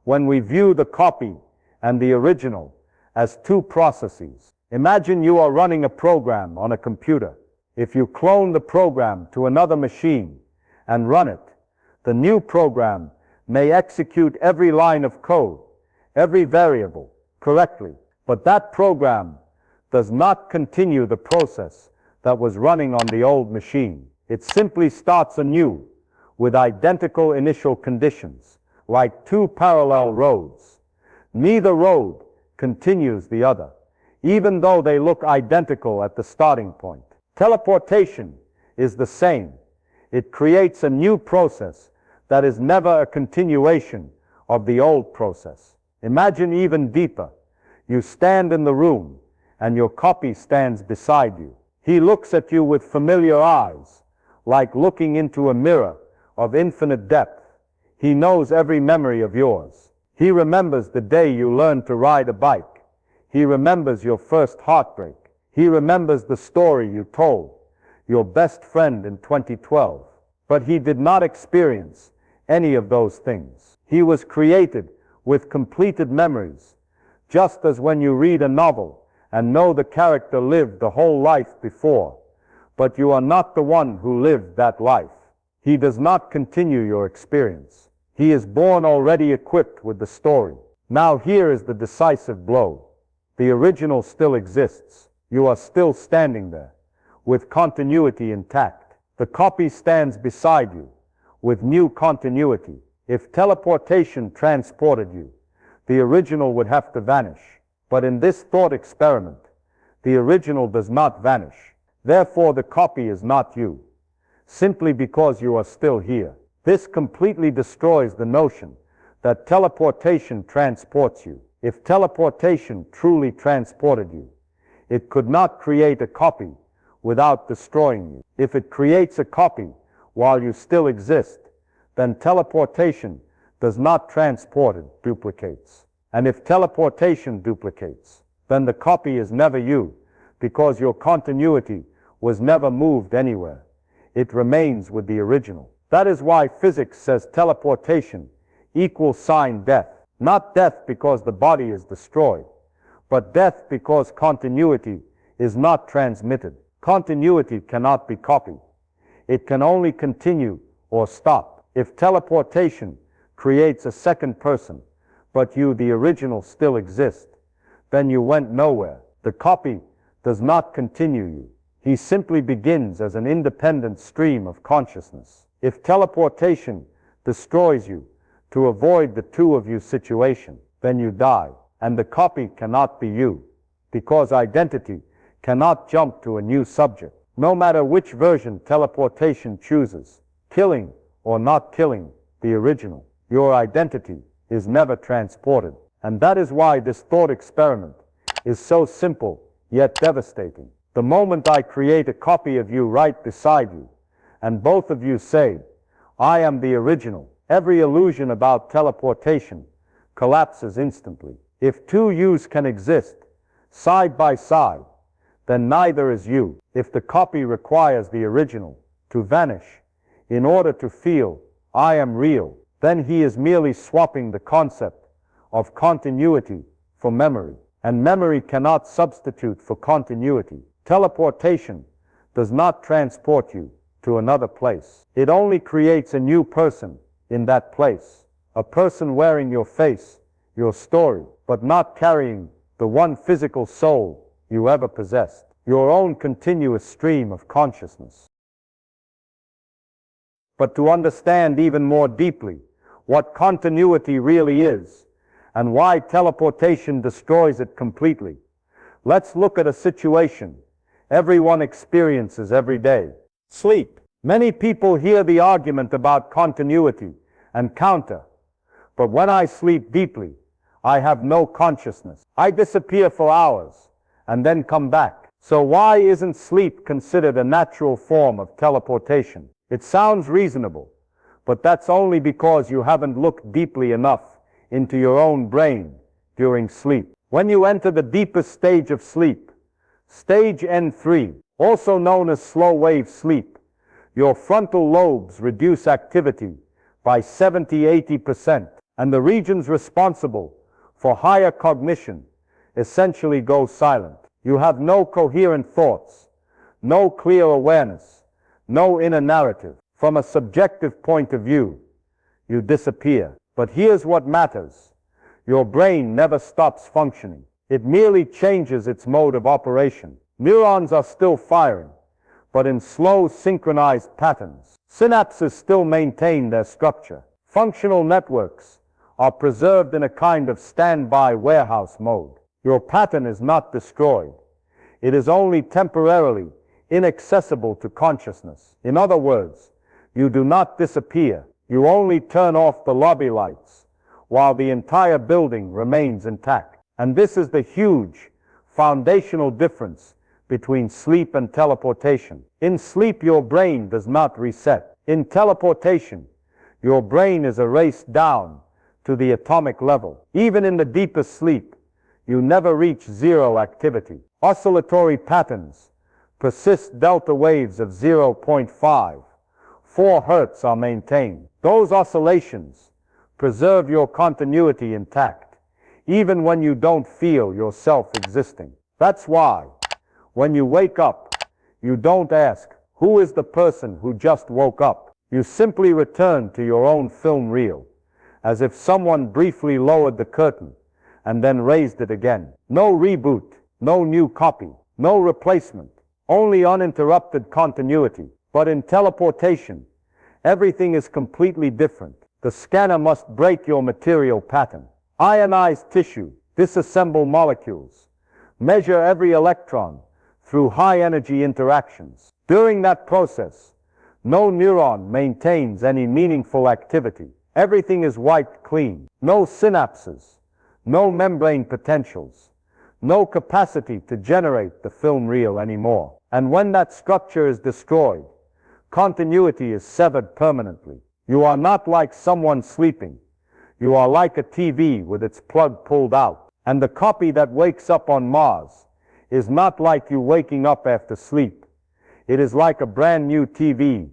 when we view the copy and the original as two processes. Imagine you are running a program on a computer. If you clone the program to another machine and run it, the new program may execute every line of code, every variable, correctly. But that program does not continue the process that was running on the old machine. It simply starts anew with identical initial conditions, like two parallel roads. Neither road continues the other, even though they look identical at the starting point. Teleportation is the same. It creates a new process that is never a continuation of the old process. Imagine even deeper. You stand in the room, and your copy stands beside you. He looks at you with familiar eyes, like looking into a mirror of infinite depth. He knows every memory of yours. He remembers the day you learned to ride a bike. He remembers your first heartbreak. He remembers the story you told your best friend in 2012. But he did not experience any of those things. He was created with completed memories, just as when you read a novel and know the character lived the whole life before, but you are not the one who lived that life. He does not continue your experience. He is born already equipped with the story. Now here is the decisive blow. The original still exists. You are still standing there, with continuity intact. The copy stands beside you, with new continuity. If teleportation transported you, the original would have to vanish. But in this thought experiment, the original does not vanish. Therefore, the copy is not you, simply because you are still here. This completely destroys the notion that teleportation transports you. If teleportation truly transported you, it could not create a copy without destroying you. If it creates a copy while you still exist, then teleportation does not transport, it duplicates. And if teleportation duplicates, then the copy is never you, because your continuity was never moved anywhere. It remains with the original. That is why physics says teleportation equals death. Not death because the body is destroyed, but death because continuity is not transmitted. Continuity cannot be copied. It can only continue or stop. If teleportation creates a second person, but you, the original, still exist, then you went nowhere. The copy does not continue you. He simply begins as an independent stream of consciousness. If teleportation destroys you to avoid the two of you situation, then you die, and the copy cannot be you, because identity cannot jump to a new subject. no matter which version teleportation chooses, killing or not killing the original. Your identity is never transported. And that is why this thought experiment is so simple yet devastating. The moment I create a copy of you right beside you, and both of you say, I am the original, every illusion about teleportation collapses instantly. If two yous can exist side by side, then neither is you. If the copy requires the original to vanish in order to feel I am real, then he is merely swapping the concept of continuity for memory. And memory cannot substitute for continuity. Teleportation does not transport you to another place. It only creates a new person in that place. A person wearing your face, your story, but not carrying the one physical soul you ever possessed. Your own continuous stream of consciousness. But to understand even more deeply what continuity really is, and why teleportation destroys it completely, let's look at a situation everyone experiences every day. Sleep. Many people hear the argument about continuity and counter, but when I sleep deeply, I have no consciousness. I disappear for hours and then come back. So why isn't sleep considered a natural form of teleportation? It sounds reasonable, but that's only because you haven't looked deeply enough into your own brain during sleep. When you enter the deepest stage of sleep, stage N3, also known as slow wave sleep, your frontal lobes reduce activity by 70–80%, and the regions responsible for higher cognition essentially go silent. You have no coherent thoughts, no clear awareness, no inner narrative. From a subjective point of view, you disappear. But here's what matters. Your brain never stops functioning. It merely changes its mode of operation. Neurons are still firing, but in slow, synchronized patterns. Synapses still maintain their structure. Functional networks are preserved in a kind of standby warehouse mode. Your pattern is not destroyed. It is only temporarily inaccessible to consciousness. In other words, you do not disappear. You only turn off the lobby lights while the entire building remains intact. And this is the huge foundational difference between sleep and teleportation. In sleep, your brain does not reset. In teleportation, your brain is erased down to the atomic level. Even in the deepest sleep, you never reach zero activity. Oscillatory patterns persist. Delta waves of 0.5, 4 Hertz are maintained. Those oscillations preserve your continuity intact, even when you don't feel yourself existing. That's why, when you wake up, you don't ask, who is the person who just woke up? You simply return to your own film reel, as if someone briefly lowered the curtain and then raised it again. No reboot, no new copy, no replacement, only uninterrupted continuity. But in teleportation, everything is completely different. The scanner must break your material pattern, ionize tissue, disassemble molecules, measure every electron through high-energy interactions. During that process, no neuron maintains any meaningful activity. Everything is wiped clean. No synapses, no membrane potentials, no capacity to generate the film reel anymore. And when that structure is destroyed, continuity is severed permanently. You are not like someone sleeping. You are like a TV with its plug pulled out. And the copy that wakes up on Mars is not like you waking up after sleep. It is like a brand new TV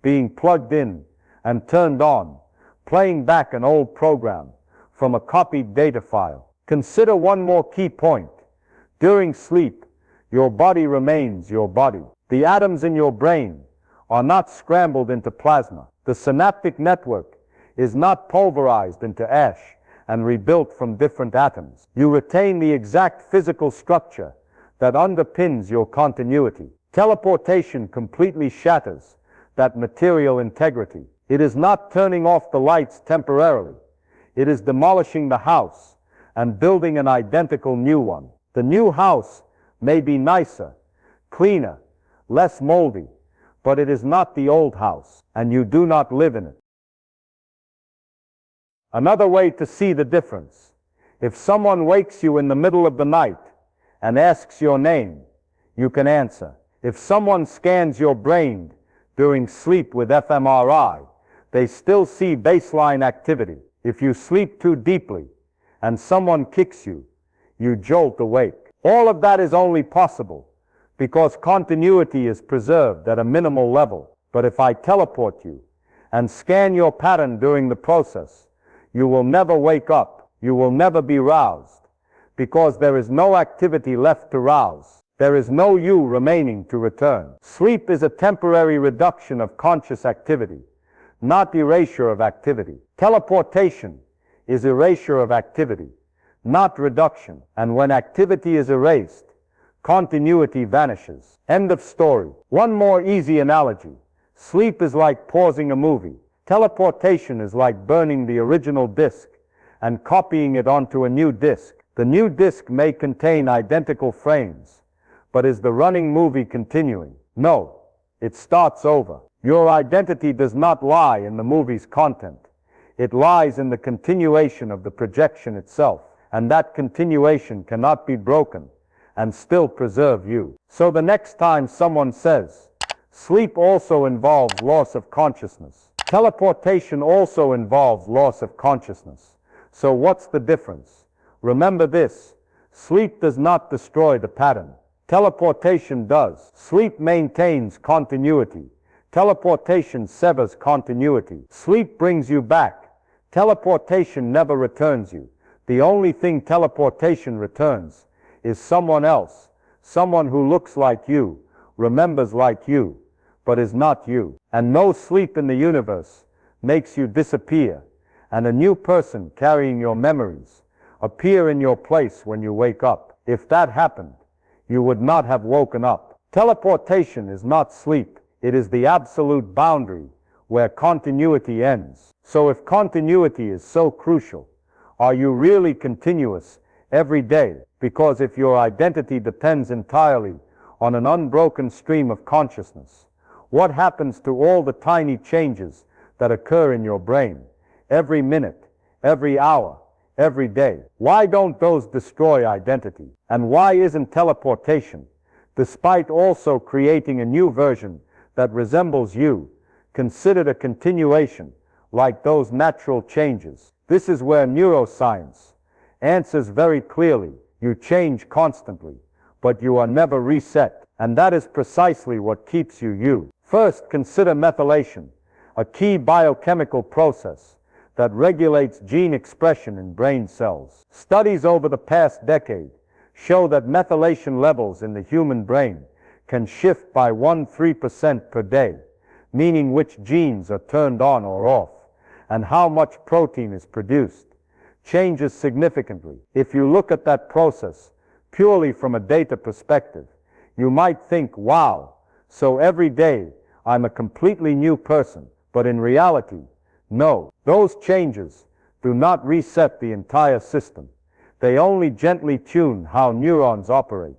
being plugged in and turned on, playing back an old program from a copied data file. Consider one more key point. During sleep, your body remains your body. The atoms in your brain are not scrambled into plasma. The synaptic network is not pulverized into ash and rebuilt from different atoms. You retain the exact physical structure that underpins your continuity. Teleportation completely shatters that material integrity. It is not turning off the lights temporarily. It is demolishing the house and building an identical new one. The new house may be nicer, cleaner, less moldy, but it is not the old house, and you do not live in it. Another way to see the difference: if someone wakes you in the middle of the night and asks your name, you can answer. If someone scans your brain during sleep with fMRI, they still see baseline activity. If you sleep too deeply and someone kicks you, you jolt awake. All of that is only possible because continuity is preserved at a minimal level. But if I teleport you and scan your pattern during the process, you will never wake up. You will never be roused because there is no activity left to rouse. There is no you remaining to return. Sleep is a temporary reduction of conscious activity, not erasure of activity. Teleportation is erasure of activity, not reduction. And when activity is erased, continuity vanishes. End of story. One more easy analogy. Sleep is like pausing a movie. Teleportation is like burning the original disk and copying it onto a new disk. The new disk may contain identical frames, but is the running movie continuing? No, it starts over. Your identity does not lie in the movie's content. It lies in the continuation of the projection itself, and that continuation cannot be broken and still preserve you. So the next time someone says, sleep also involves loss of consciousness, teleportation also involves loss of consciousness. So what's the difference? Remember this: sleep does not destroy the pattern. Teleportation does. Sleep maintains continuity. Teleportation severs continuity. Sleep brings you back. Teleportation never returns you. The only thing teleportation returns is someone else, someone who looks like you, remembers like you, but is not you. And no sleep in the universe makes you disappear, and a new person carrying your memories appear in your place when you wake up. If that happened, you would not have woken up. Teleportation is not sleep. It is the absolute boundary where continuity ends. So if continuity is so crucial, are you really continuous every day? Because if your identity depends entirely on an unbroken stream of consciousness, what happens to all the tiny changes that occur in your brain every minute, every hour, every day? Why don't those destroy identity? And why isn't teleportation, despite also creating a new version that resembles you, considered a continuation like those natural changes? This is where neuroscience answers very clearly. You change constantly, but you are never reset. And that is precisely what keeps you you. First, consider methylation, a key biochemical process that regulates gene expression in brain cells. Studies over the past decade show that methylation levels in the human brain can shift by 1-3% per day, meaning which genes are turned on or off, and how much protein is produced changes significantly. If you look at that process purely from a data perspective, you might think, wow, so every day I'm a completely new person. But in reality, no. Those changes do not reset the entire system. They only gently tune how neurons operate,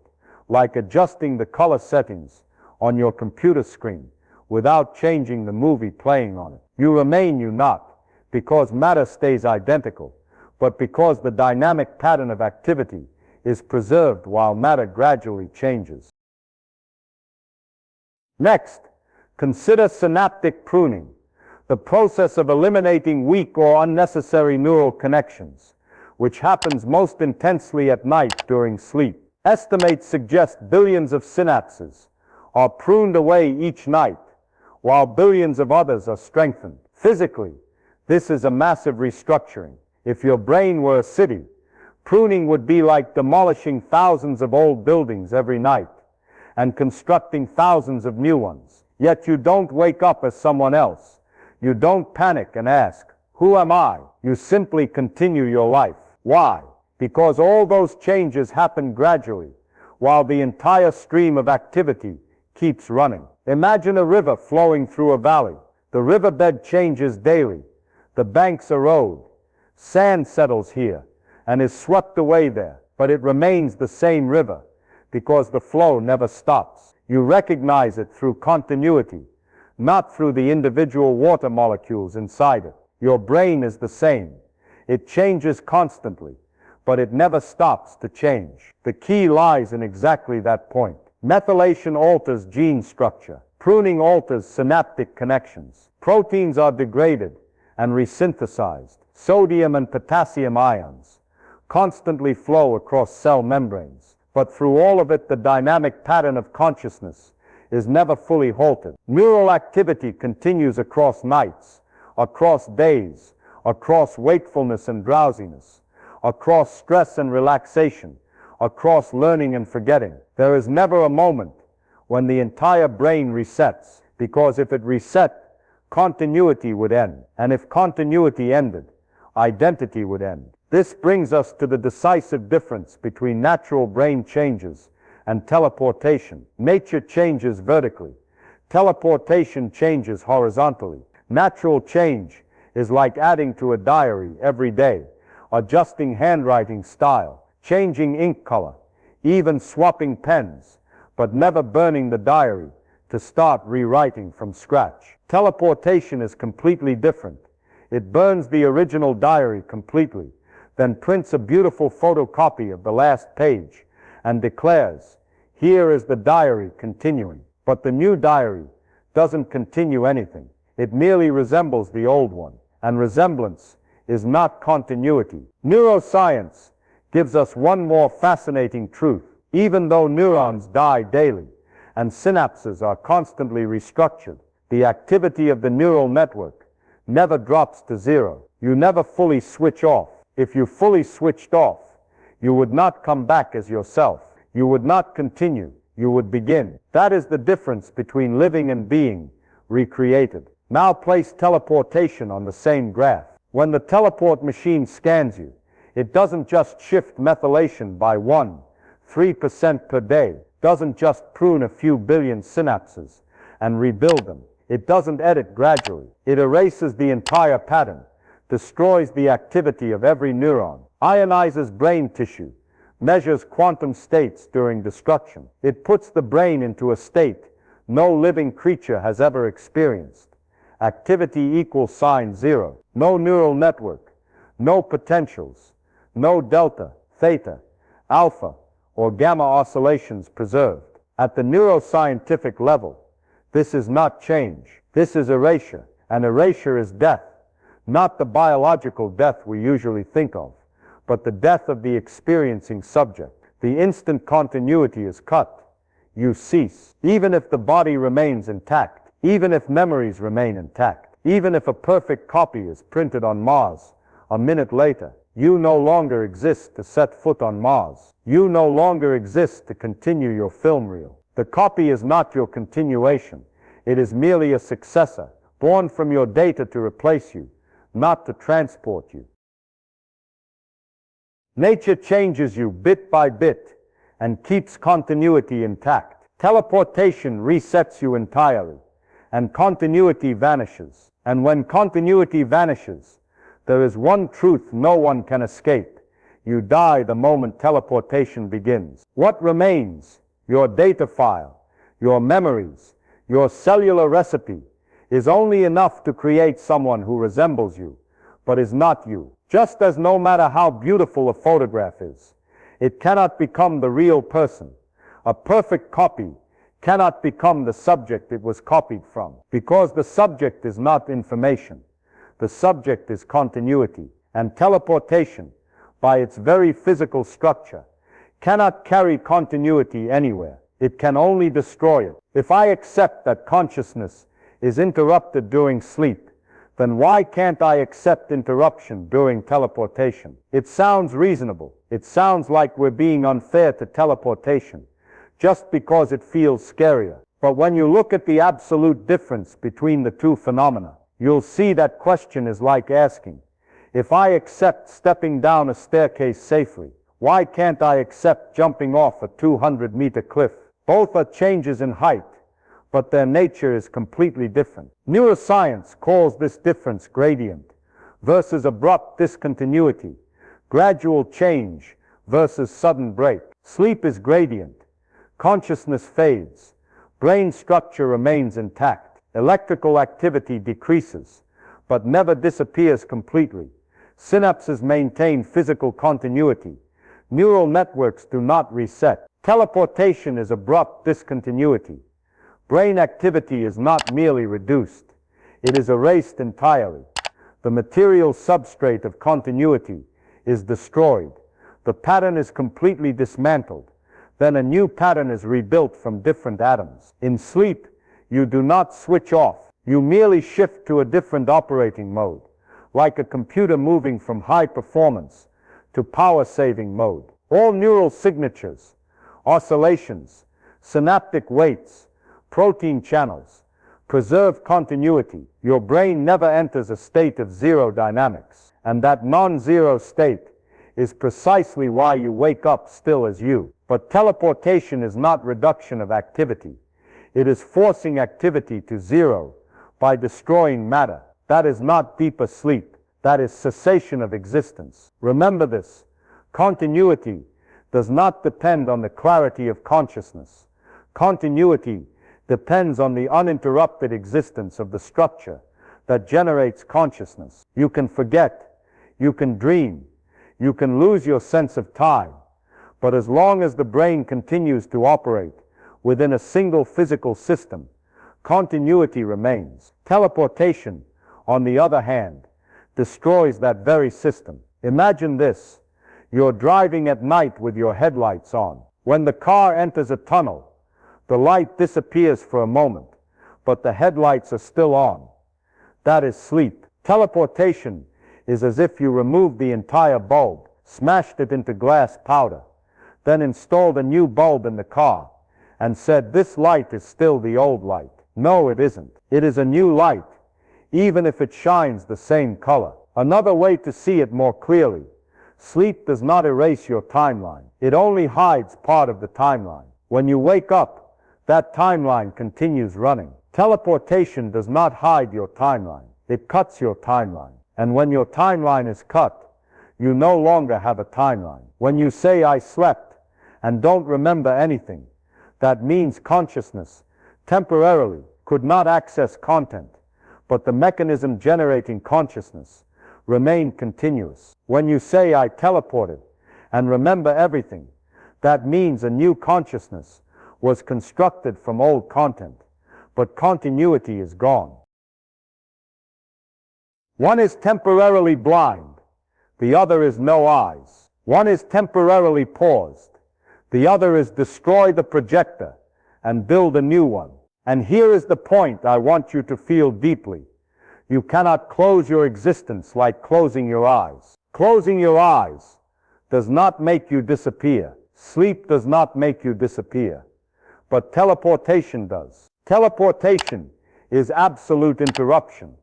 like adjusting the color settings on your computer screen without changing the movie playing on it. You remain you not because matter stays identical, but because the dynamic pattern of activity is preserved while matter gradually changes. Next, consider synaptic pruning, the process of eliminating weak or unnecessary neural connections, which happens most intensely at night during sleep. Estimates suggest billions of synapses are pruned away each night, while billions of others are strengthened. Physically, this is a massive restructuring. If your brain were a city, pruning would be like demolishing thousands of old buildings every night and constructing thousands of new ones. Yet you don't wake up as someone else. You don't panic and ask, who am I? You simply continue your life. Why? Because all those changes happen gradually, while the entire stream of activity keeps running. Imagine a river flowing through a valley. The riverbed changes daily. The banks erode. Sand settles here and is swept away there, but it remains the same river because the flow never stops. You recognize it through continuity, not through the individual water molecules inside it. Your brain is the same. It changes constantly, but it never stops to change. The key lies in exactly that point. Methylation alters gene structure. Pruning alters synaptic connections. Proteins are degraded and resynthesized. Sodium and potassium ions constantly flow across cell membranes. But through all of it, the dynamic pattern of consciousness is never fully halted. Neural activity continues across nights, across days, across wakefulness and drowsiness, across stress and relaxation, across learning and forgetting. There is never a moment when the entire brain resets, because if it reset, continuity would end. And if continuity ended, identity would end. This brings us to the decisive difference between natural brain changes and teleportation. Nature changes vertically. Teleportation changes horizontally. Natural change is like adding to a diary every day, adjusting handwriting style, changing ink color, even swapping pens, but never burning the diary to start rewriting from scratch. Teleportation is completely different. It burns the original diary completely, then prints a beautiful photocopy of the last page and declares, "Here is the diary continuing." But the new diary doesn't continue anything. It merely resembles the old one, and resemblance is not continuity. Neuroscience gives us one more fascinating truth. Even though neurons die daily and synapses are constantly restructured, the activity of the neural network never drops to zero. You never fully switch off. If you fully switched off, you would not come back as yourself. You would not continue. You would begin. That is the difference between living and being recreated. Now place teleportation on the same graph. When the teleport machine scans you, it doesn't just shift methylation by 3% per day, doesn't just prune a few billion synapses and rebuild them. It doesn't edit gradually. It erases the entire pattern, destroys the activity of every neuron, ionizes brain tissue, measures quantum states during destruction. It puts the brain into a state no living creature has ever experienced. Activity equals sign 0. No neural network, no potentials, no delta, theta, alpha, or gamma oscillations preserved. At the neuroscientific level, this is not change. This is erasure. And erasure is death. Not the biological death we usually think of, but the death of the experiencing subject. The instant continuity is cut. You cease. Even if the body remains intact, even if memories remain intact, even if a perfect copy is printed on Mars a minute later, you no longer exist to set foot on Mars. You no longer exist to continue your film reel. The copy is not your continuation. It is merely a successor, born from your data to replace you, not to transport you. Nature changes you bit by bit and keeps continuity intact. Teleportation resets you entirely, and continuity vanishes. And when continuity vanishes, there is one truth no one can escape. You die the moment teleportation begins. What remains, your data file, your memories, your cellular recipe, is only enough to create someone who resembles you, but is not you. Just as no matter how beautiful a photograph is, it cannot become the real person. A perfect copy cannot become the subject it was copied from, because the subject is not information. The subject is continuity, and teleportation, by its very physical structure, cannot carry continuity anywhere. It can only destroy it. If I accept that consciousness is interrupted during sleep, then why can't I accept interruption during teleportation? It sounds reasonable. It sounds like we're being unfair to teleportation, just because it feels scarier. But when you look at the absolute difference between the two phenomena, you'll see that question is like asking, if I accept stepping down a staircase safely, why can't I accept jumping off a 200-meter cliff? Both are changes in height, but their nature is completely different. Neuroscience calls this difference gradient versus abrupt discontinuity, gradual change versus sudden break. Sleep is gradient. Consciousness fades, Brain structure remains intact. Electrical activity decreases, but never disappears completely. Synapses maintain physical continuity. Neural networks do not reset. Teleportation is abrupt discontinuity. Brain activity is not merely reduced. It is erased entirely. The material substrate of continuity is destroyed. The pattern is completely dismantled. Then a new pattern is rebuilt from different atoms. In sleep, you do not switch off. You merely shift to a different operating mode, like a computer moving from high performance to power-saving mode. All neural signatures, oscillations, synaptic weights, protein channels, preserve continuity. Your brain never enters a state of zero dynamics, and that non-zero state is precisely why you wake up still as you. But teleportation is not reduction of activity. It is forcing activity to zero by destroying matter. That is not deeper sleep. That is cessation of existence. Remember this. Continuity does not depend on the clarity of consciousness. Continuity depends on the uninterrupted existence of the structure that generates consciousness. You can forget, you can dream, you can lose your sense of time, but as long as the brain continues to operate within a single physical system, continuity remains. Teleportation, on the other hand, destroys that very system. Imagine this. You're driving at night with your headlights on. When the car enters a tunnel, the light disappears for a moment, but the headlights are still on. That is sleep. Teleportation is as if you removed the entire bulb, smashed it into glass powder, then installed a new bulb in the car, and said, "This light is still the old light." No, it isn't. It is a new light, even if it shines the same color. Another way to see it more clearly: sleep does not erase your timeline. It only hides part of the timeline. When you wake up, that timeline continues running. Teleportation does not hide your timeline. It cuts your timeline. And when your timeline is cut, you no longer have a timeline. When you say, "I slept," and don't remember anything, that means consciousness temporarily could not access content, but the mechanism generating consciousness remained continuous. When you say, "I teleported," and remember everything, that means a new consciousness was constructed from old content, but continuity is gone. One is temporarily blind, the other is no eyes. One is temporarily paused, the other is destroy the projector and build a new one. And here is the point I want you to feel deeply. You cannot close your existence like closing your eyes. Closing your eyes does not make you disappear. Sleep does not make you disappear. But teleportation does. Teleportation is absolute interruption,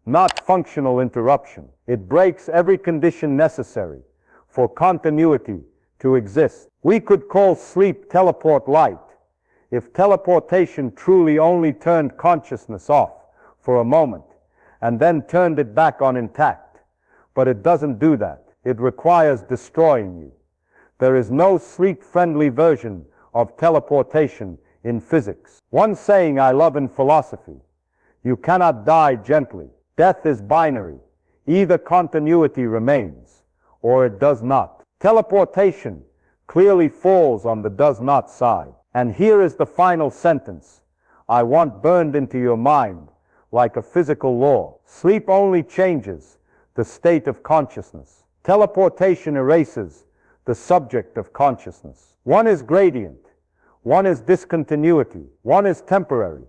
not functional interruption. It breaks every condition necessary for continuity to exist. We could call sleep teleport light if teleportation truly only turned consciousness off for a moment and then turned it back on intact. But it doesn't do that. It requires destroying you. There is no sleep-friendly version of teleportation in physics. One saying I love in philosophy: you cannot die gently. Death is binary. Either continuity remains, or it does not. Teleportation clearly falls on the does not side. And here is the final sentence I want burned into your mind like a physical law. Sleep only changes the state of consciousness. Teleportation erases the subject of consciousness. One is gradient. One is discontinuity. One is temporary.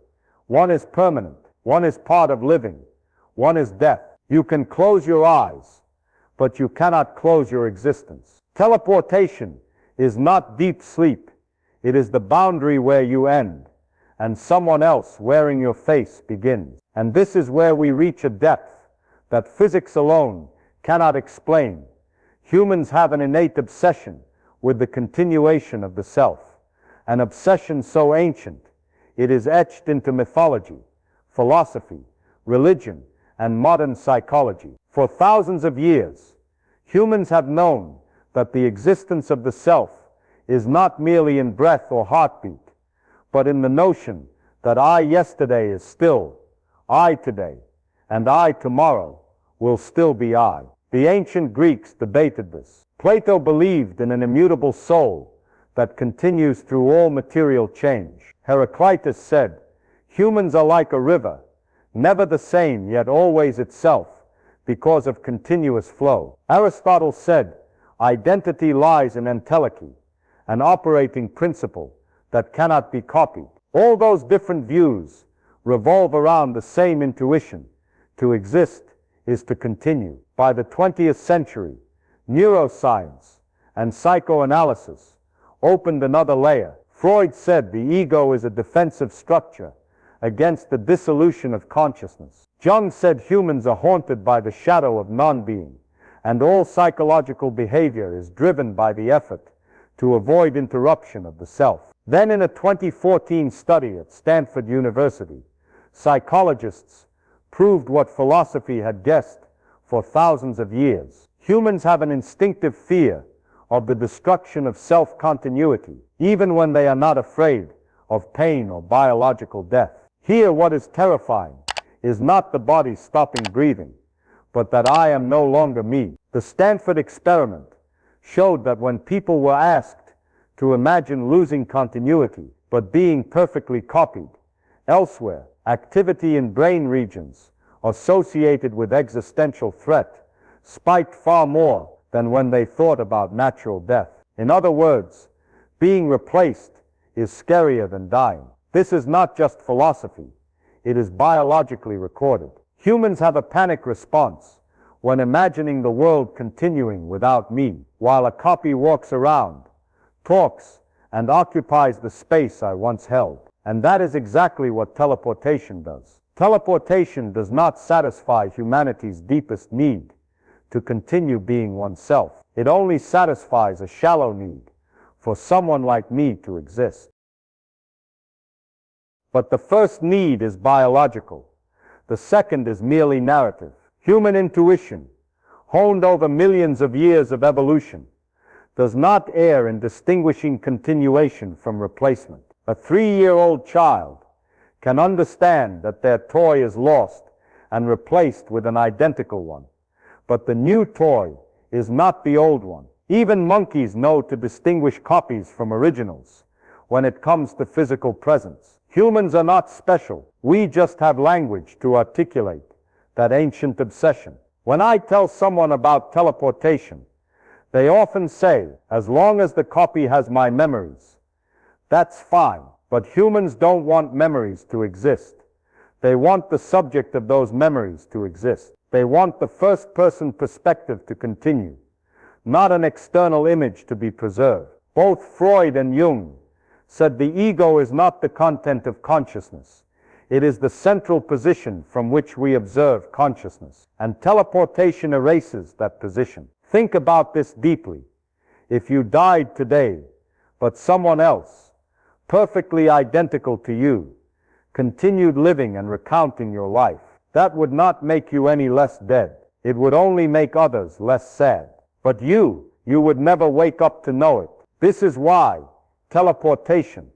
One is permanent. One is part of living. One is death. You can close your eyes, but you cannot close your existence. Teleportation is not deep sleep. It is the boundary where you end, and someone else wearing your face begins. And this is where we reach a depth that physics alone cannot explain. Humans have an innate obsession with the continuation of the self, an obsession so ancient it is etched into mythology, philosophy, religion, and modern psychology. For thousands of years, humans have known that the existence of the self is not merely in breath or heartbeat, but in the notion that I yesterday is still I today, and I tomorrow will still be I. The ancient Greeks debated this. Plato believed in an immutable soul that continues through all material change. Heraclitus said, humans are like a river, never the same yet always itself, because of continuous flow. Aristotle said, identity lies in entelechy, an operating principle that cannot be copied. All those different views revolve around the same intuition. To exist is to continue. By the 20th century, neuroscience and psychoanalysis opened another layer. Freud said the ego is a defensive structure against the dissolution of consciousness. Jung said humans are haunted by the shadow of non-being, and all psychological behavior is driven by the effort to avoid interruption of the self. Then in a 2014 study at Stanford University, psychologists proved what philosophy had guessed for thousands of years. Humans have an instinctive fear of the destruction of self-continuity, even when they are not afraid of pain or biological death. Here, what is terrifying is not the body stopping breathing, but that I am no longer me. The Stanford experiment showed that when people were asked to imagine losing continuity, but being perfectly copied elsewhere, activity in brain regions associated with existential threat spiked far more than when they thought about natural death. In other words, being replaced is scarier than dying. This is not just philosophy, it is biologically recorded. Humans have a panic response when imagining the world continuing without me, while a copy walks around, talks, and occupies the space I once held. And that is exactly what teleportation does. Teleportation does not satisfy humanity's deepest need to continue being oneself. It only satisfies a shallow need for someone like me to exist. But the first need is biological. The second is merely narrative. Human intuition, honed over millions of years of evolution, does not err in distinguishing continuation from replacement. A 3-year-old child can understand that their toy is lost and replaced with an identical one, but the new toy is not the old one. Even monkeys know to distinguish copies from originals when it comes to physical presence. Humans are not special. We just have language to articulate that ancient obsession. When I tell someone about teleportation, they often say, as long as the copy has my memories, that's fine. But humans don't want memories to exist. They want the subject of those memories to exist. They want the first-person perspective to continue, not an external image to be preserved. Both Freud and Jung said the ego is not the content of consciousness. It is the central position from which we observe consciousness. And teleportation erases that position. Think about this deeply. If you died today, but someone else, perfectly identical to you, continued living and recounting your life, that would not make you any less dead. It would only make others less sad. But you would never wake up to know it. This is why teleportation,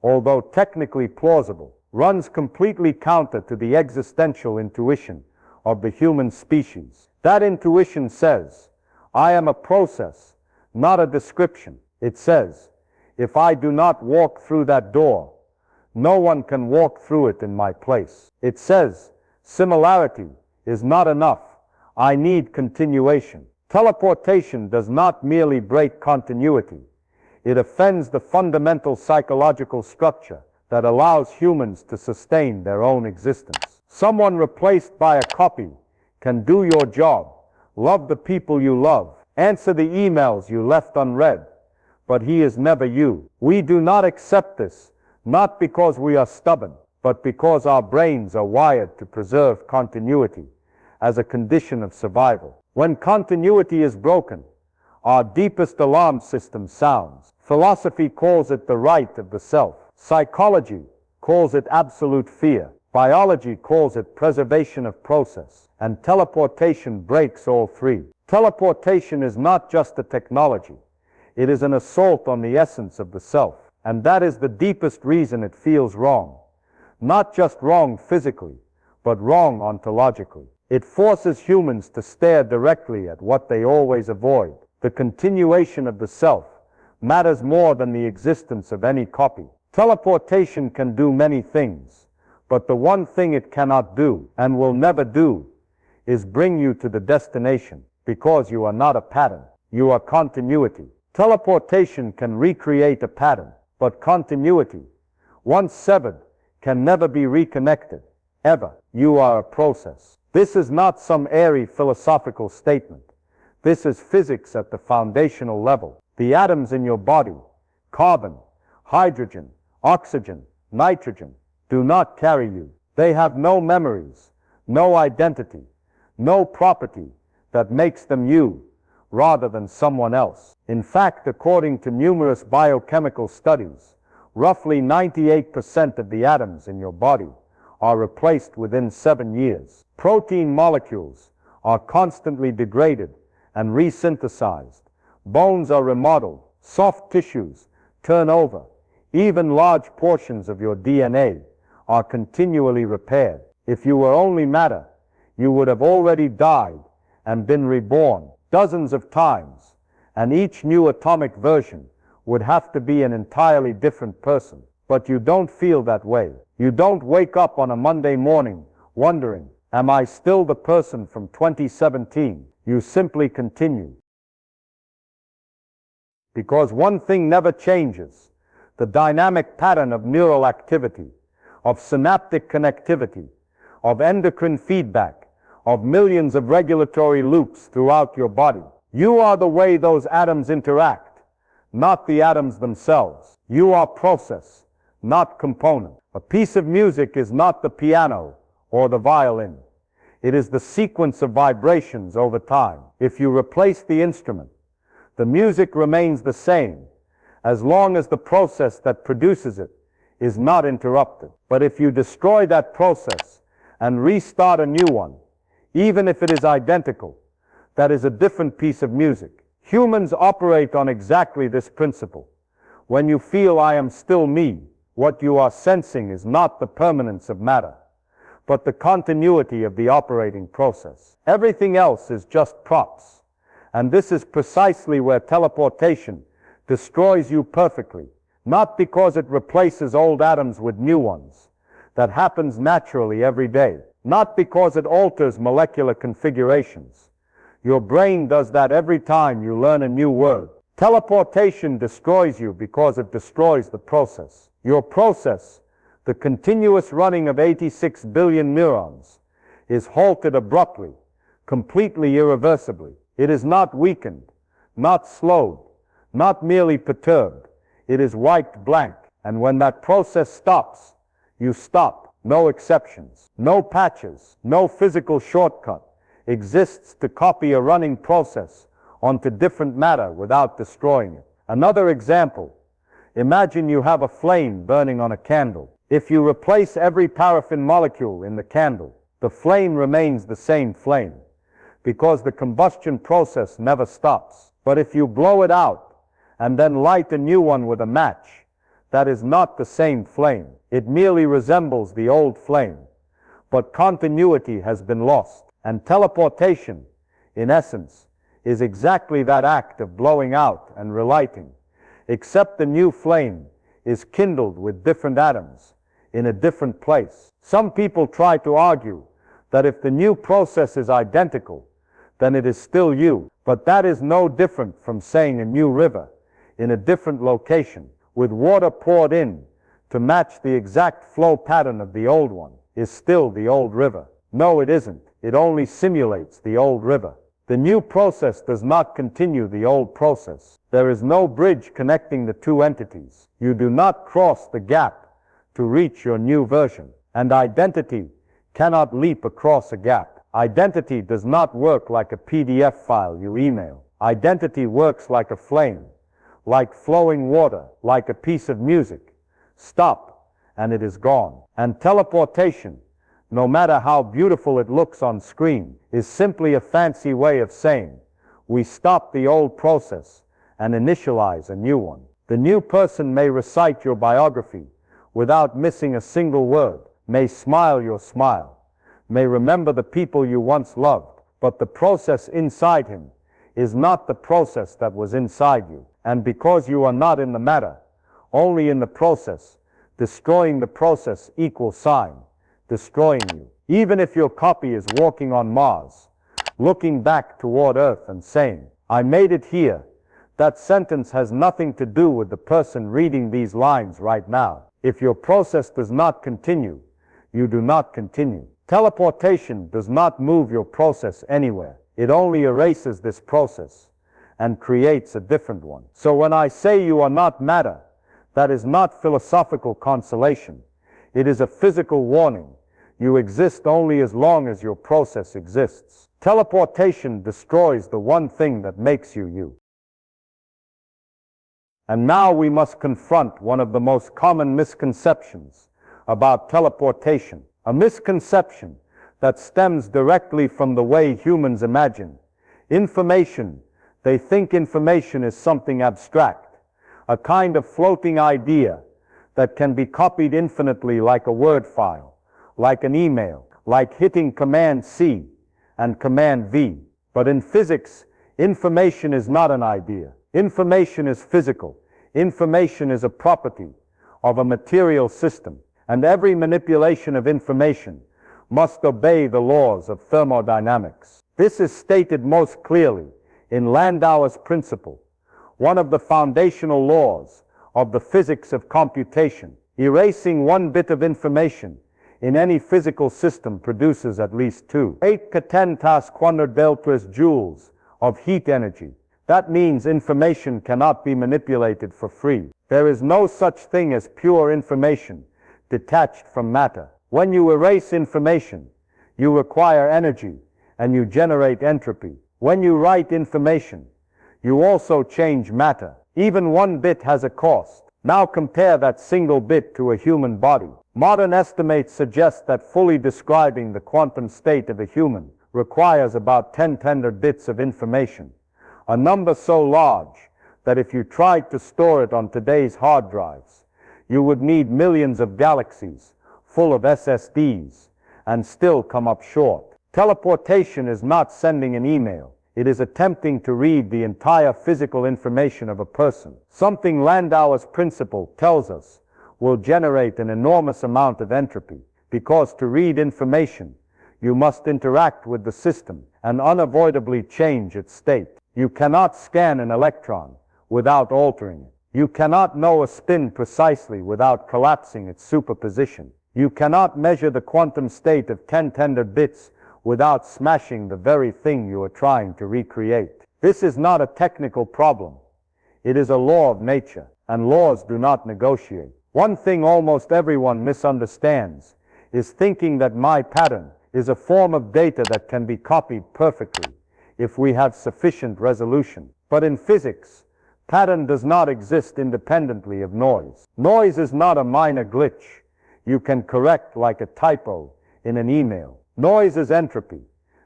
although technically plausible, runs completely counter to the existential intuition of the human species. That intuition says, I am a process, not a description. It says, if I do not walk through that door, no one can walk through it in my place. It says, similarity is not enough. I need continuation. Teleportation does not merely break continuity. It offends the fundamental psychological structure that allows humans to sustain their own existence. Someone replaced by a copy can do your job, love the people you love, answer the emails you left unread, but he is never you. We do not accept this, not because we are stubborn, but because our brains are wired to preserve continuity as a condition of survival. When continuity is broken, our deepest alarm system sounds. Philosophy calls it the right of the self. Psychology calls it absolute fear. Biology calls it preservation of process. And teleportation breaks all three. Teleportation is not just a technology. It is an assault on the essence of the self. And that is the deepest reason it feels wrong. Not just wrong physically, but wrong ontologically. It forces humans to stare directly at what they always avoid. The continuation of the self matters more than the existence of any copy. Teleportation can do many things, but the one thing it cannot do, and will never do, is bring you to the destination, because you are not a pattern. You are continuity. Teleportation can recreate a pattern, but continuity, once severed, can never be reconnected, ever. You are a process. This is not some airy philosophical statement. This is physics at the foundational level. The atoms in your body, carbon, hydrogen, oxygen, nitrogen, do not carry you. They have no memories, no identity, no property that makes them you, rather than someone else. In fact, according to numerous biochemical studies, roughly 98% of the atoms in your body are replaced within 7 years. Protein molecules are constantly degraded and resynthesized. Bones are remodeled. Soft tissues turn over. Even large portions of your DNA are continually repaired. If you were only matter, you would have already died and been reborn dozens of times, and each new atomic version would have to be an entirely different person. But you don't feel that way. You don't wake up on a Monday morning wondering, am I still the person from 2017? You simply continue. Because one thing never changes: the dynamic pattern of neural activity, of synaptic connectivity, of endocrine feedback, of millions of regulatory loops throughout your body. You are the way those atoms interact, not the atoms themselves. You are process, not component. A piece of music is not the piano or the violin. It is the sequence of vibrations over time. If you replace the instrument, the music remains the same as long as the process that produces it is not interrupted. But if you destroy that process and restart a new one, even if it is identical, that is a different piece of music. Humans operate on exactly this principle. When you feel I am still me, what you are sensing is not the permanence of matter, but the continuity of the operating process. Everything else is just props. And this is precisely where teleportation destroys you perfectly, not because it replaces old atoms with new ones. That happens naturally every day. Not because it alters molecular configurations. Your brain does that every time you learn a new word. Teleportation destroys you because it destroys the process. Your process, the continuous running of 86 billion neurons, is halted abruptly, completely irreversibly. It is not weakened, not slowed, not merely perturbed. It is wiped blank. And when that process stops, you stop. No exceptions, no patches, no physical shortcut exists to copy a running process onto different matter without destroying it. Another example: imagine you have a flame burning on a candle. If you replace every paraffin molecule in the candle, the flame remains the same flame, because the combustion process never stops. But if you blow it out and then light a new one with a match, that is not the same flame. It merely resembles the old flame, but continuity has been lost. And teleportation, in essence, is exactly that act of blowing out and relighting, except the new flame is kindled with different atoms in a different place. Some people try to argue that if the new process is identical, then it is still you. But that is no different from saying a new river in a different location, with water poured in to match the exact flow pattern of the old one, is still the old river. No, it isn't. It only simulates the old river. The new process does not continue the old process. There is no bridge connecting the two entities. You do not cross the gap to reach your new version. And identity cannot leap across a gap. Identity does not work like a PDF file you email. Identity works like a flame, like flowing water, like a piece of music. Stop, and it is gone. And teleportation, no matter how beautiful it looks on screen, is simply a fancy way of saying we stop the old process and initialize a new one. The new person may recite your biography without missing a single word, may smile your smile, may remember the people you once loved, but the process inside him is not the process that was inside you. And because you are not in the matter, only in the process, destroying the process equals sign, destroying you. Even if your copy is walking on Mars, looking back toward Earth and saying, I made it here, that sentence has nothing to do with the person reading these lines right now. If your process does not continue, you do not continue. Teleportation does not move your process anywhere. It only erases this process and creates a different one. So when I say you are not matter, that is not philosophical consolation. It is a physical warning. You exist only as long as your process exists. Teleportation destroys the one thing that makes you you. And now we must confront one of the most common misconceptions about teleportation, a misconception that stems directly from the way humans imagine information. They think information is something abstract, a kind of floating idea that can be copied infinitely like a word file, like an email, like hitting Command C and Command V. But in physics, information is not an idea. Information is physical. Information is a property of a material system, and every manipulation of information must obey the laws of thermodynamics. This is stated most clearly in Landauer's principle, one of the foundational laws of the physics of computation. Erasing one bit of information in any physical system produces at least 2.8 joules of heat energy. That means information cannot be manipulated for free. There is no such thing as pure information detached from matter. When you erase information, you require energy and you generate entropy. When you write information, you also change matter. Even one bit has a cost. Now compare that single bit to a human body. Modern estimates suggest that fully describing the quantum state of a human requires about 10 tender bits of information, a number so large that if you tried to store it on today's hard drives, you would need millions of galaxies full of SSDs and still come up short. Teleportation is not sending an email. It is attempting to read the entire physical information of a person, something Landauer's principle tells us will generate an enormous amount of entropy, because to read information, you must interact with the system and unavoidably change its state. You cannot scan an electron without altering it. You cannot know a spin precisely without collapsing its superposition. You cannot measure the quantum state of 10 tender bits without smashing the very thing you are trying to recreate. This is not a technical problem. It is a law of nature, and laws do not negotiate. One thing almost everyone misunderstands is thinking that my pattern is a form of data that can be copied perfectly if we have sufficient resolution. But in physics, pattern does not exist independently of noise. Noise is not a minor glitch you can correct like a typo in an email. Noise is entropy,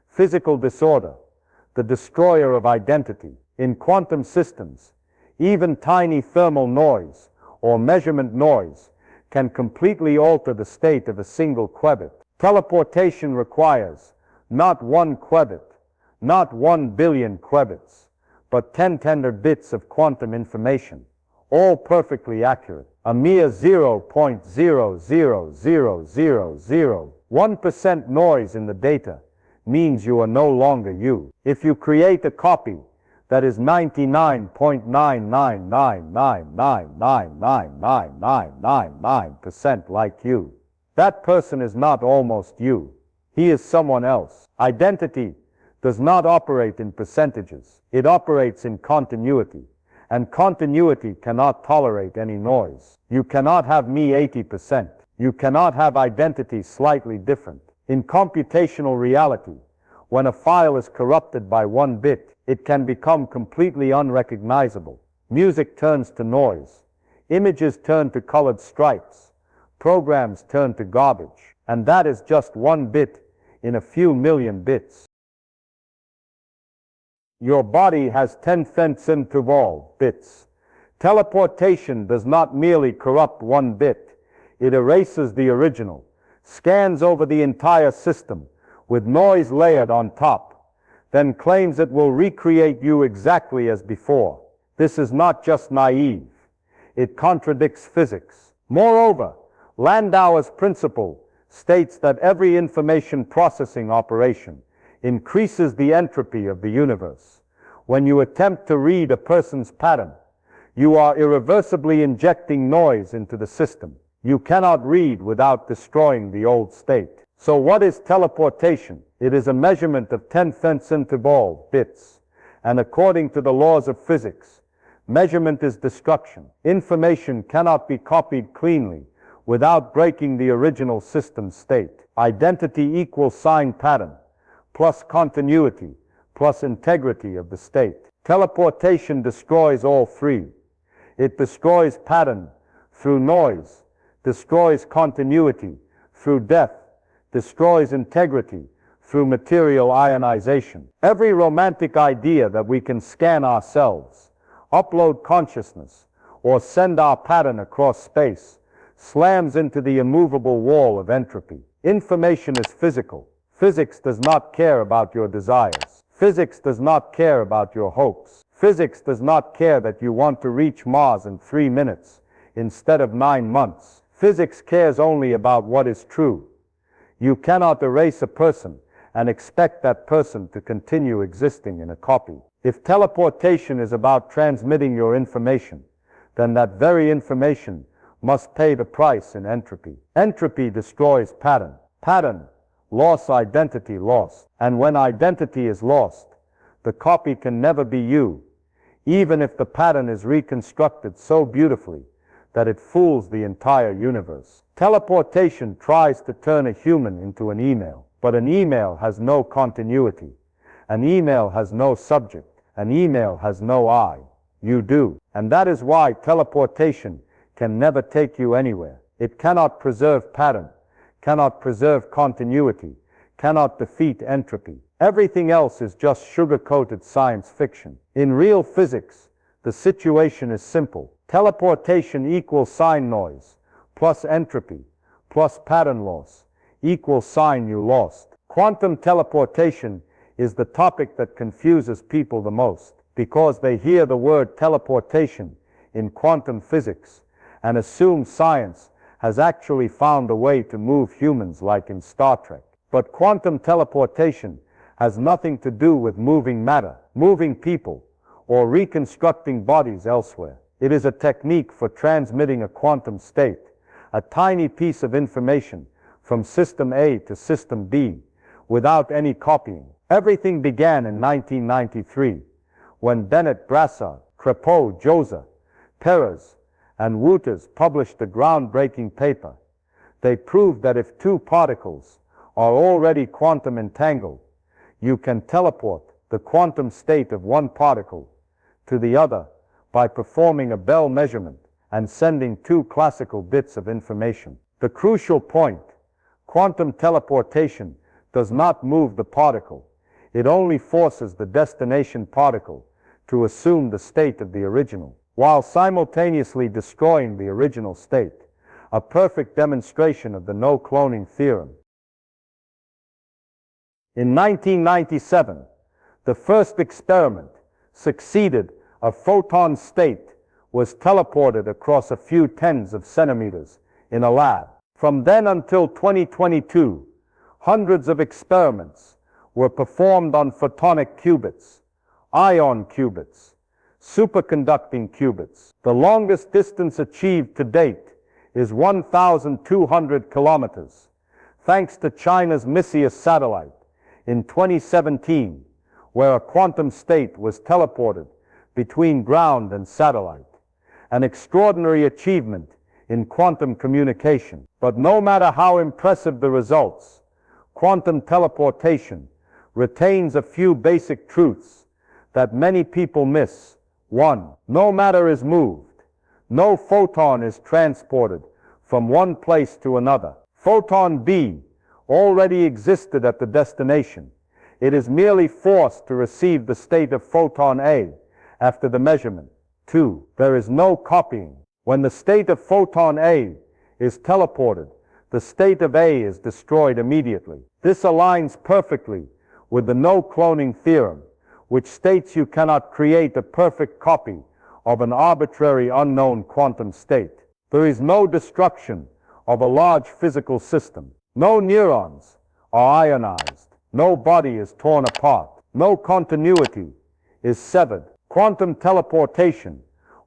physical disorder, the destroyer of identity. In quantum systems, even tiny thermal noise or measurement noise can completely alter the state of a single qubit. Teleportation requires not 1 qubit, not 1 billion qubits, but 10 tender bits of quantum information, all perfectly accurate. A mere 0.0000001% noise in the data means you are no longer you. If you create a copy that is 99.99999999999% like you, that person is not almost you. He is someone else. Identity does not operate in percentages. It operates in continuity. And continuity cannot tolerate any noise. You cannot have me 80%. You cannot have identity slightly different. In computational reality, when a file is corrupted by 1 bit, it can become completely unrecognizable. Music turns to noise. Images turn to colored stripes. Programs turn to garbage. And that is just 1 bit in a few million bits. Your body has 10 centimol bits, Teleportation does not merely corrupt one bit, it erases the original, scans over the entire system with noise layered on top, then claims it will recreate you exactly as before. This is not just naive, it contradicts physics. Moreover, Landauer's principle states that every information processing operation increases the entropy of the universe. When you attempt to read a person's pattern, you are irreversibly injecting noise into the system. You cannot read without destroying the old state. So what is teleportation? It is a measurement of 10 centiball bits. And according to the laws of physics, measurement is destruction. Information cannot be copied cleanly without breaking the original system state. Identity equals sign pattern, plus continuity, plus integrity of the state. Teleportation destroys all three. It destroys pattern through noise, destroys continuity through death, destroys integrity through material ionization. Every romantic idea that we can scan ourselves, upload consciousness, or send our pattern across space slams into the immovable wall of entropy. Information is physical. Physics does not care about your desires. Physics does not care about your hopes. Physics does not care that you want to reach Mars in 3 minutes instead of 9 months. Physics cares only about what is true. You cannot erase a person and expect that person to continue existing in a copy. If teleportation is about transmitting your information, then that very information must pay the price in entropy. Entropy destroys pattern. Pattern, loss, identity, lost. And when identity is lost, the copy can never be you, even if the pattern is reconstructed so beautifully that it fools the entire universe. Teleportation tries to turn a human into an email, but an email has no continuity. An email has no subject. An email has no I. You do. And that is why teleportation can never take you anywhere. It cannot preserve pattern, cannot preserve continuity, cannot defeat entropy. Everything else is just sugar-coated science fiction. In real physics, the situation is simple. Teleportation equals sign noise, plus entropy, plus pattern loss, equals sign you lost. Quantum teleportation is the topic that confuses people the most, because they hear the word teleportation in quantum physics and assume science has actually found a way to move humans like in Star Trek. But quantum teleportation has nothing to do with moving matter, moving people, or reconstructing bodies elsewhere. It is a technique for transmitting a quantum state, a tiny piece of information from system A to system B, without any copying. Everything began in 1993, when Bennett Brassard, Crépeau, Josa, Perez, and Wouters published a groundbreaking paper. They proved that if two particles are already quantum entangled, you can teleport the quantum state of one particle to the other by performing a Bell measurement and sending two classical bits of information. The crucial point, quantum teleportation does not move the particle. It only forces the destination particle to assume the state of the original, while simultaneously destroying the original state, a perfect demonstration of the no-cloning theorem. In 1997, the first experiment succeeded. A photon state was teleported across a few tens of centimeters in a lab. From then until 2022, hundreds of experiments were performed on photonic qubits, ion qubits, superconducting qubits. The longest distance achieved to date is 1,200 kilometers, thanks to China's Messier satellite in 2017, where a quantum state was teleported between ground and satellite, an extraordinary achievement in quantum communication. But no matter how impressive the results, quantum teleportation retains a few basic truths that many people miss. 1. No matter is moved. No photon is transported from one place to another. Photon B already existed at the destination. It is merely forced to receive the state of photon A after the measurement. 2. There is no copying. When the state of photon A is teleported, the state of A is destroyed immediately. This aligns perfectly with the no cloning theorem, which states you cannot create a perfect copy of an arbitrary unknown quantum state. There is no destruction of a large physical system. No neurons are ionized. No body is torn apart. No continuity is severed. Quantum teleportation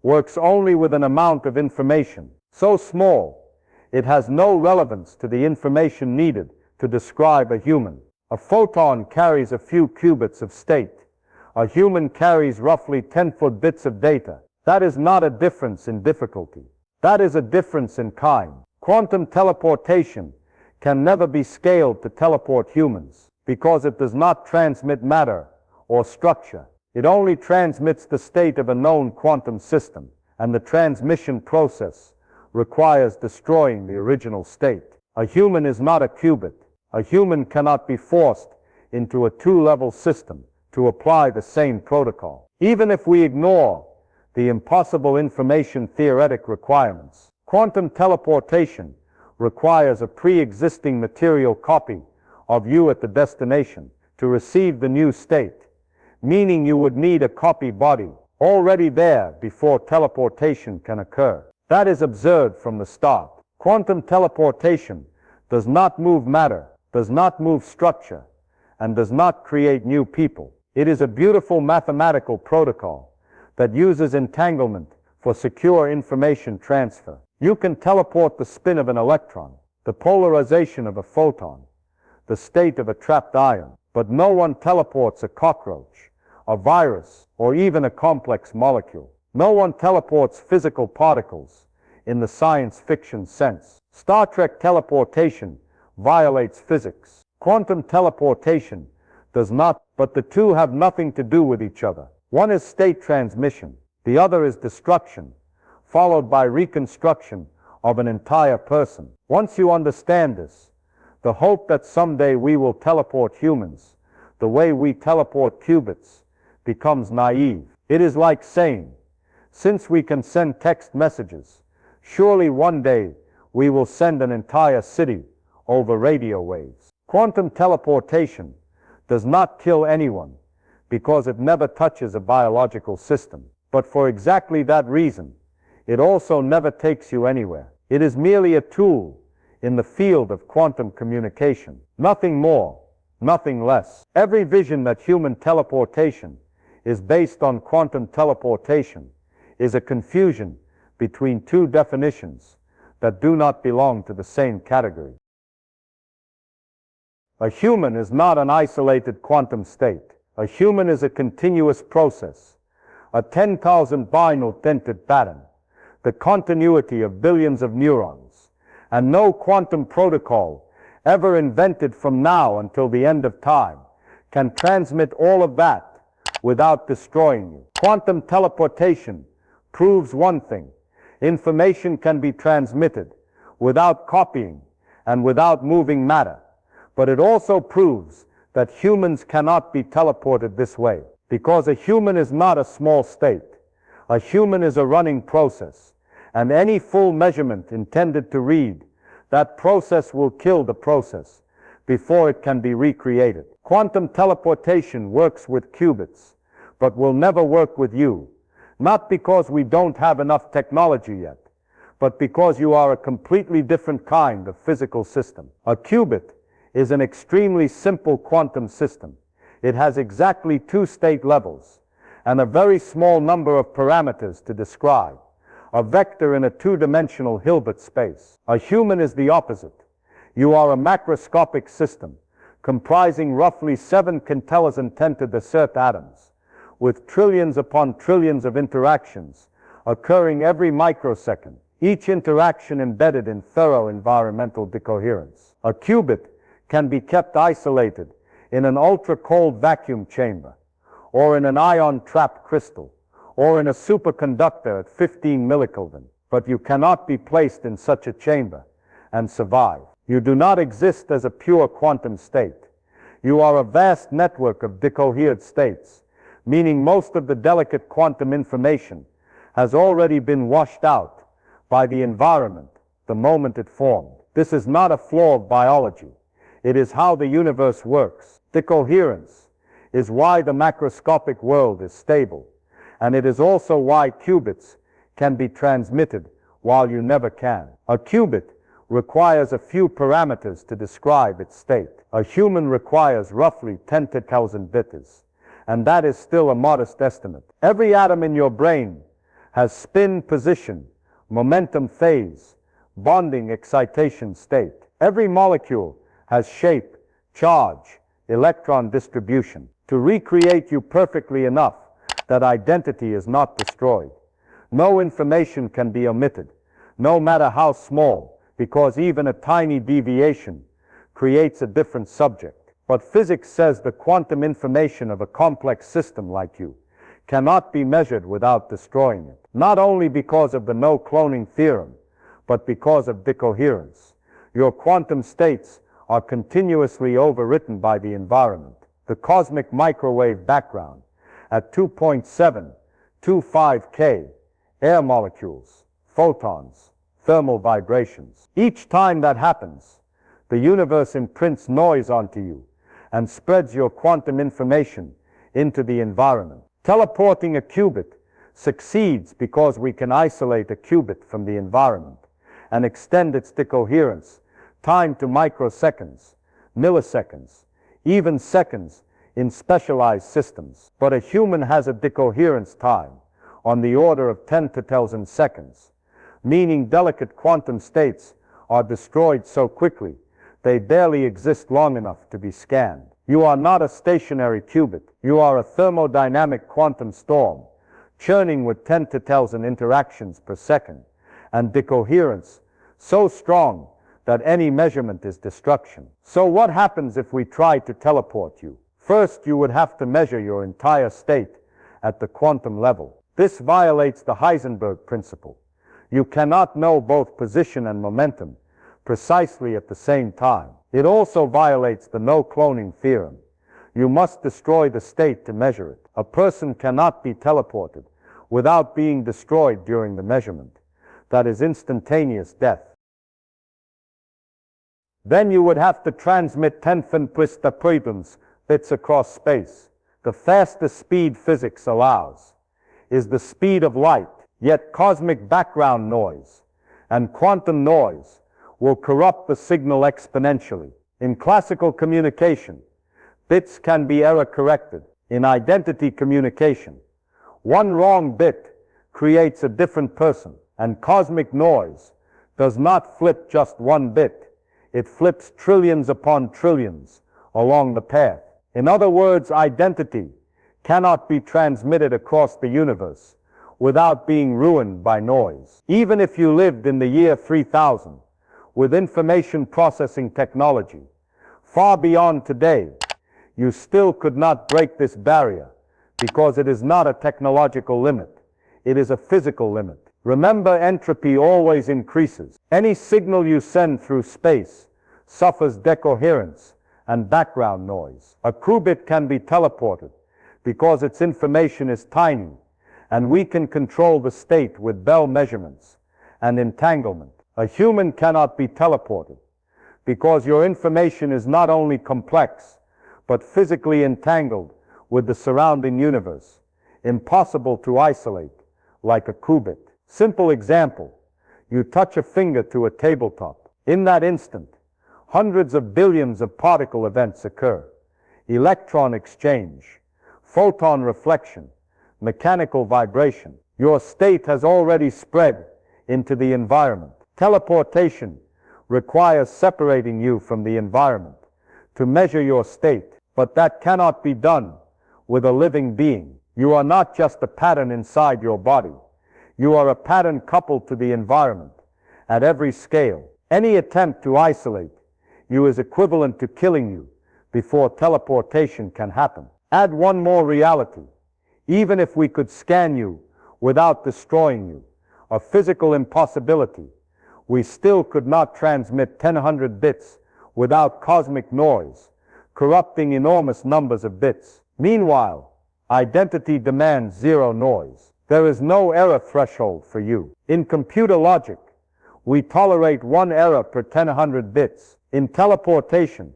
works only with an amount of information so small it has no relevance to the information needed to describe a human. A photon carries a few qubits of state. A human carries roughly 10-foot bits of data. That is not a difference in difficulty. That is a difference in kind. Quantum teleportation can never be scaled to teleport humans because it does not transmit matter or structure. It only transmits the state of a known quantum system, and the transmission process requires destroying the original state. A human is not a qubit. A human cannot be forced into a two-level system to apply the same protocol. Even if we ignore the impossible information theoretic requirements, quantum teleportation requires a pre-existing material copy of you at the destination to receive the new state, meaning you would need a copy body already there before teleportation can occur. That is absurd from the start. Quantum teleportation does not move matter, does not move structure, and does not create new people. It is a beautiful mathematical protocol that uses entanglement for secure information transfer. You can teleport the spin of an electron, the polarization of a photon, the state of a trapped ion, but no one teleports a cockroach, a virus, or even a complex molecule. No one teleports physical particles in the science fiction sense. Star Trek teleportation violates physics. Quantum teleportation does not, but the two have nothing to do with each other. One is state transmission, the other is destruction, followed by reconstruction of an entire person. Once you understand this, the hope that someday we will teleport humans the way we teleport qubits becomes naive. It is like saying, since we can send text messages, surely one day we will send an entire city over radio waves. Quantum teleportation does not kill anyone because it never touches a biological system. But for exactly that reason, it also never takes you anywhere. It is merely a tool in the field of quantum communication. Nothing more, nothing less. Every vision that human teleportation is based on quantum teleportation is a confusion between two definitions that do not belong to the same category. A human is not an isolated quantum state. A human is a continuous process, a 10,000 binary dented pattern, the continuity of billions of neurons, and no quantum protocol ever invented from now until the end of time can transmit all of that without destroying you. Quantum teleportation proves one thing: information can be transmitted without copying and without moving matter. But it also proves that humans cannot be teleported this way, because a human is not a small state. A human is a running process, and any full measurement intended to read that process will kill the process before it can be recreated. Quantum teleportation works with qubits, but will never work with you, not because we don't have enough technology yet, but because you are a completely different kind of physical system. A qubit is an extremely simple quantum system. It has exactly two state levels and a very small number of parameters to describe, a vector in a two-dimensional Hilbert space. A human is the opposite. You are a macroscopic system comprising roughly 7 quintillions and 10 to the third atoms, with trillions upon trillions of interactions occurring every microsecond, each interaction embedded in thorough environmental decoherence. A qubit can be kept isolated in an ultra-cold vacuum chamber, or in an ion-trapped crystal, or in a superconductor at 15 millikelvin. But you cannot be placed in such a chamber and survive. You do not exist as a pure quantum state. You are a vast network of decohered states, meaning most of the delicate quantum information has already been washed out by the environment the moment it formed. This is not a flaw of biology. It is how the universe works. Decoherence is why the macroscopic world is stable, and it is also why qubits can be transmitted while you never can. A qubit requires a few parameters to describe its state. A human requires roughly 10 to 1000 bits, and that is still a modest estimate. Every atom in your brain has spin, position, momentum, phase, bonding, excitation, state. Every molecule has shape, charge, electron distribution. To recreate you perfectly enough that identity is not destroyed. No information can be omitted, no matter how small, because even a tiny deviation creates a different subject. But physics says the quantum information of a complex system like you cannot be measured without destroying it. Not only because of the no cloning theorem, but because of decoherence. Your quantum states are continuously overwritten by the environment. The cosmic microwave background at 2.725 K, air molecules, photons, thermal vibrations. Each time that happens, the universe imprints noise onto you and spreads your quantum information into the environment. Teleporting a qubit succeeds because we can isolate a qubit from the environment and extend its decoherence time to microseconds, milliseconds, even seconds in specialized systems. But a human has a decoherence time on the order of 10 to 1000 seconds, meaning delicate quantum states are destroyed so quickly they barely exist long enough to be scanned. You are not a stationary qubit. You are a thermodynamic quantum storm, churning with 10 to 1000 interactions per second, and decoherence so strong that any measurement is destruction. So what happens if we try to teleport you? First, you would have to measure your entire state at the quantum level. This violates the Heisenberg principle. You cannot know both position and momentum precisely at the same time. It also violates the no cloning theorem. You must destroy the state to measure it. A person cannot be teleported without being destroyed during the measurement. That is instantaneous death. Then you would have to transmit 10^+ bits across space. The fastest speed physics allows is the speed of light, yet cosmic background noise and quantum noise will corrupt the signal exponentially. In classical communication, bits can be error corrected. In identity communication, one wrong bit creates a different person, and cosmic noise does not flip just one bit. It flips trillions upon trillions along the path. In other words, identity cannot be transmitted across the universe without being ruined by noise. Even if you lived in the year 3000 with information processing technology far beyond today, you still could not break this barrier because it is not a technological limit. It is a physical limit. Remember, entropy always increases. Any signal you send through space suffers decoherence and background noise. A qubit can be teleported because its information is tiny, and we can control the state with Bell measurements and entanglement. A human cannot be teleported because your information is not only complex, but physically entangled with the surrounding universe, impossible to isolate like a qubit. Simple example, you touch a finger to a tabletop. In that instant, hundreds of billions of particle events occur. Electron exchange, photon reflection, mechanical vibration. Your state has already spread into the environment. Teleportation requires separating you from the environment to measure your state, but that cannot be done with a living being. You are not just a pattern inside your body. You are a pattern coupled to the environment at every scale. Any attempt to isolate you is equivalent to killing you before teleportation can happen. Add one more reality. Even if we could scan you without destroying you, a physical impossibility, we still could not transmit 1000 bits without cosmic noise, corrupting enormous numbers of bits. Meanwhile, identity demands zero noise. There is no error threshold for you. In computer logic, we tolerate 1 error per 10,100 bits. In teleportation,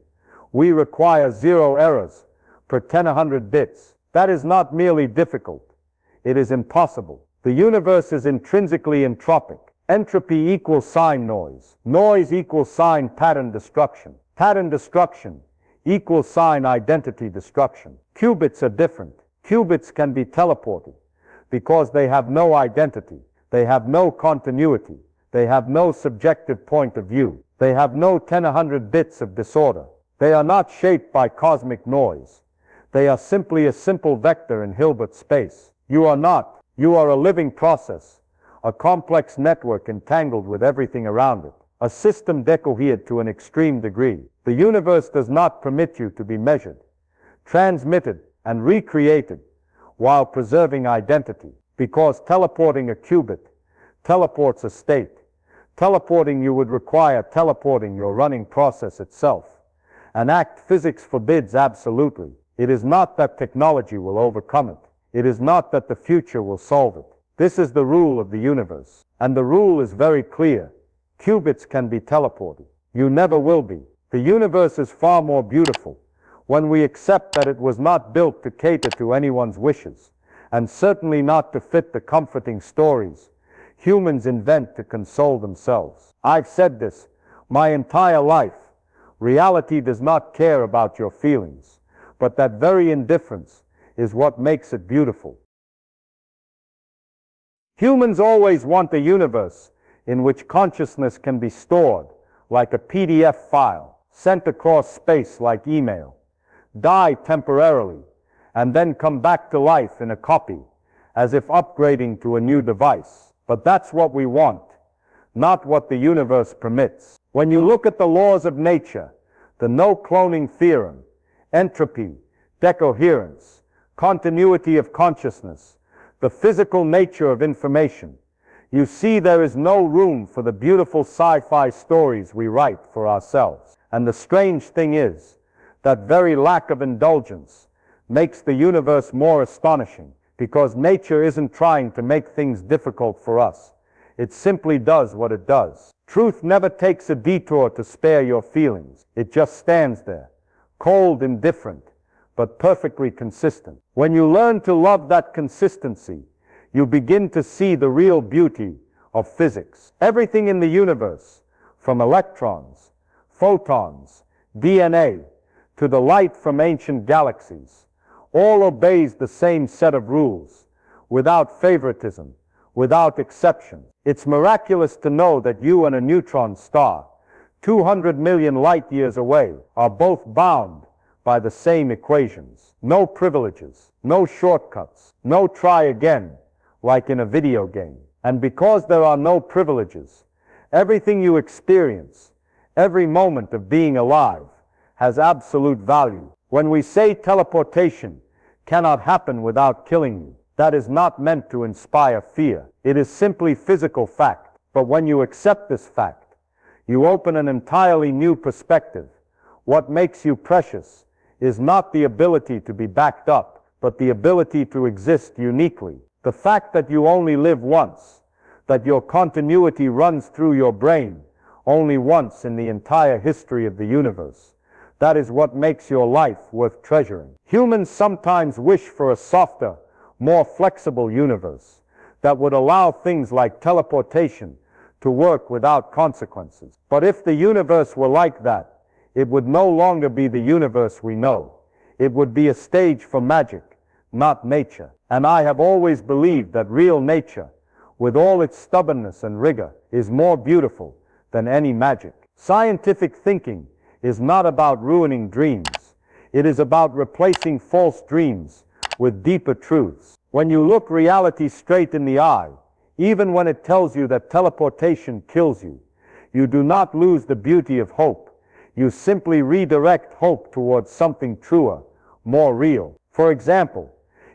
we require 0 errors per 10,100 bits. That is not merely difficult, it is impossible. The universe is intrinsically entropic. Entropy equals sign noise. Noise equals sign pattern destruction. Pattern destruction equals sign identity destruction. Qubits are different. Qubits can be teleported because they have no identity. They have no continuity. They have no subjective point of view. They have no 10,100 bits of disorder. They are not shaped by cosmic noise. They are simply a simple vector in Hilbert space. You are not. You are a living process, a complex network entangled with everything around it, a system decohered to an extreme degree. The universe does not permit you to be measured, transmitted, and recreated while preserving identity, because teleporting a qubit teleports a state. Teleporting you would require teleporting your running process itself. An act physics forbids absolutely. It is not that technology will overcome it. It is not that the future will solve it. This is the rule of the universe. And the rule is very clear. Qubits can be teleported. You never will be. The universe is far more beautiful when we accept that it was not built to cater to anyone's wishes, and certainly not to fit the comforting stories humans invent to console themselves. I've said this my entire life. Reality does not care about your feelings, but that very indifference is what makes it beautiful. Humans always want a universe in which consciousness can be stored like a PDF file, sent across space like email, die temporarily, and then come back to life in a copy, as if upgrading to a new device. But that's what we want, not what the universe permits. When you look at the laws of nature, the no cloning theorem, entropy, decoherence, continuity of consciousness, the physical nature of information, you see there is no room for the beautiful sci-fi stories we write for ourselves. And the strange thing is, that very lack of indulgence makes the universe more astonishing, because nature isn't trying to make things difficult for us. It simply does what it does. Truth never takes a detour to spare your feelings. It just stands there, cold, indifferent, but perfectly consistent. When you learn to love that consistency, you begin to see the real beauty of physics. Everything in the universe, from electrons, photons, DNA, to the light from ancient galaxies, all obeys the same set of rules, without favoritism, without exception. It's miraculous to know that you and a neutron star, 200 million light years away, are both bound by the same equations. No privileges, no shortcuts, no try again, like in a video game. And because there are no privileges, everything you experience, every moment of being alive, has absolute value. When we say teleportation cannot happen without killing you, that is not meant to inspire fear. It is simply physical fact. But when you accept this fact, you open an entirely new perspective. What makes you precious is not the ability to be backed up, but the ability to exist uniquely. The fact that you only live once, that your continuity runs through your brain only once in the entire history of the universe, that is what makes your life worth treasuring. Humans sometimes wish for a softer, more flexible universe that would allow things like teleportation to work without consequences. But if the universe were like that, it would no longer be the universe we know. It would be a stage for magic, not nature. And I have always believed that real nature, with all its stubbornness and rigor, is more beautiful than any magic. Scientific thinking is not about ruining dreams. It is about replacing false dreams with deeper truths. When you look reality straight in the eye, even when it tells you that teleportation kills you, you do not lose the beauty of hope. You simply redirect hope towards something truer, more real. For example,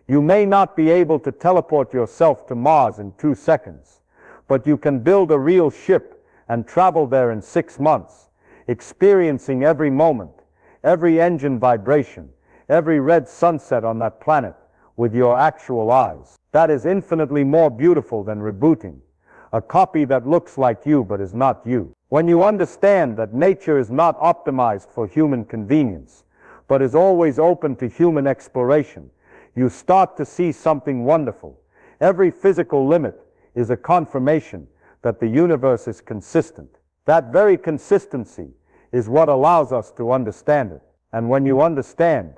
you may not be able to teleport yourself to Mars in 2 seconds, but you can build a real ship and travel there in 6 months, experiencing every moment, every engine vibration, every red sunset on that planet with your actual eyes. That is infinitely more beautiful than rebooting a copy that looks like you but is not you. When you understand that nature is not optimized for human convenience, but is always open to human exploration, you start to see something wonderful. Every physical limit is a confirmation that the universe is consistent. That very consistency is what allows us to understand it. And when you understand,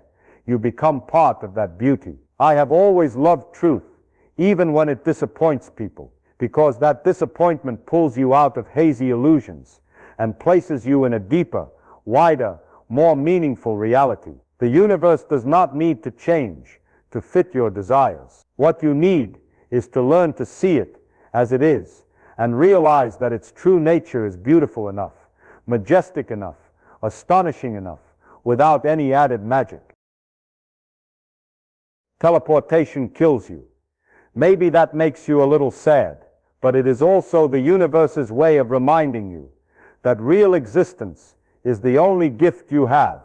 you become part of that beauty. I have always loved truth, even when it disappoints people, because that disappointment pulls you out of hazy illusions and places you in a deeper, wider, more meaningful reality. The universe does not need to change to fit your desires. What you need is to learn to see it as it is and realize that its true nature is beautiful enough, majestic enough, astonishing enough, without any added magic. Teleportation kills you. Maybe that makes you a little sad, but it is also the universe's way of reminding you that real existence is the only gift you have,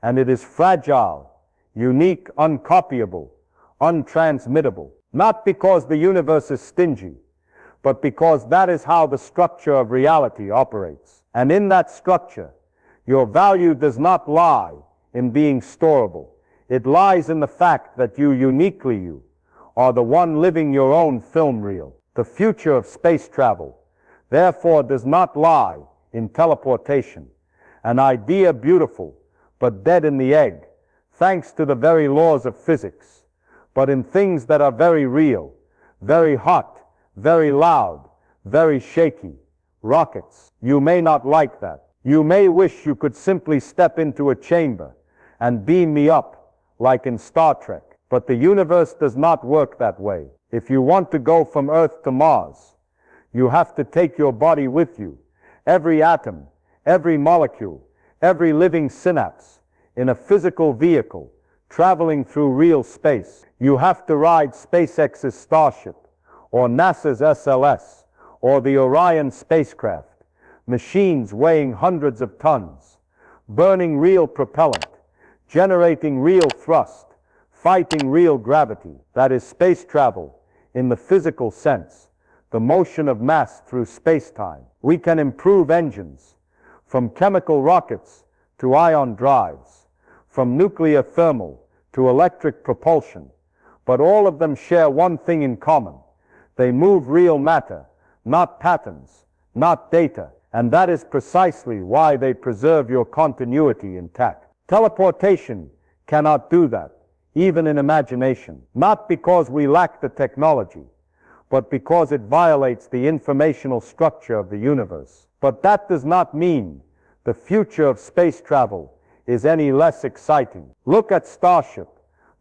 and it is fragile, unique, uncopyable, untransmittable. Not because the universe is stingy, but because that is how the structure of reality operates. And in that structure, your value does not lie in being storable. It lies in the fact that you, uniquely you, are the one living your own film reel. The future of space travel, therefore, does not lie in teleportation, an idea beautiful but dead in the egg, thanks to the very laws of physics, but in things that are very real, very hot, very loud, very shaky. Rockets. You may not like that. You may wish you could simply step into a chamber and beam me up, like in Star Trek. But the universe does not work that way. If you want to go from Earth to Mars, you have to take your body with you. Every atom, every molecule, every living synapse in a physical vehicle traveling through real space. You have to ride SpaceX's Starship, or NASA's SLS, or the Orion spacecraft, machines weighing hundreds of tons, burning real propellant, generating real thrust, fighting real gravity. That is space travel in the physical sense, the motion of mass through space-time. We can improve engines, from chemical rockets to ion drives, from nuclear thermal to electric propulsion, but all of them share one thing in common. They move real matter, not patterns, not data, and that is precisely why they preserve your continuity intact. Teleportation cannot do that, even in imagination, not because we lack the technology, but because it violates the informational structure of the universe. But that does not mean the future of space travel is any less exciting. Look at Starship,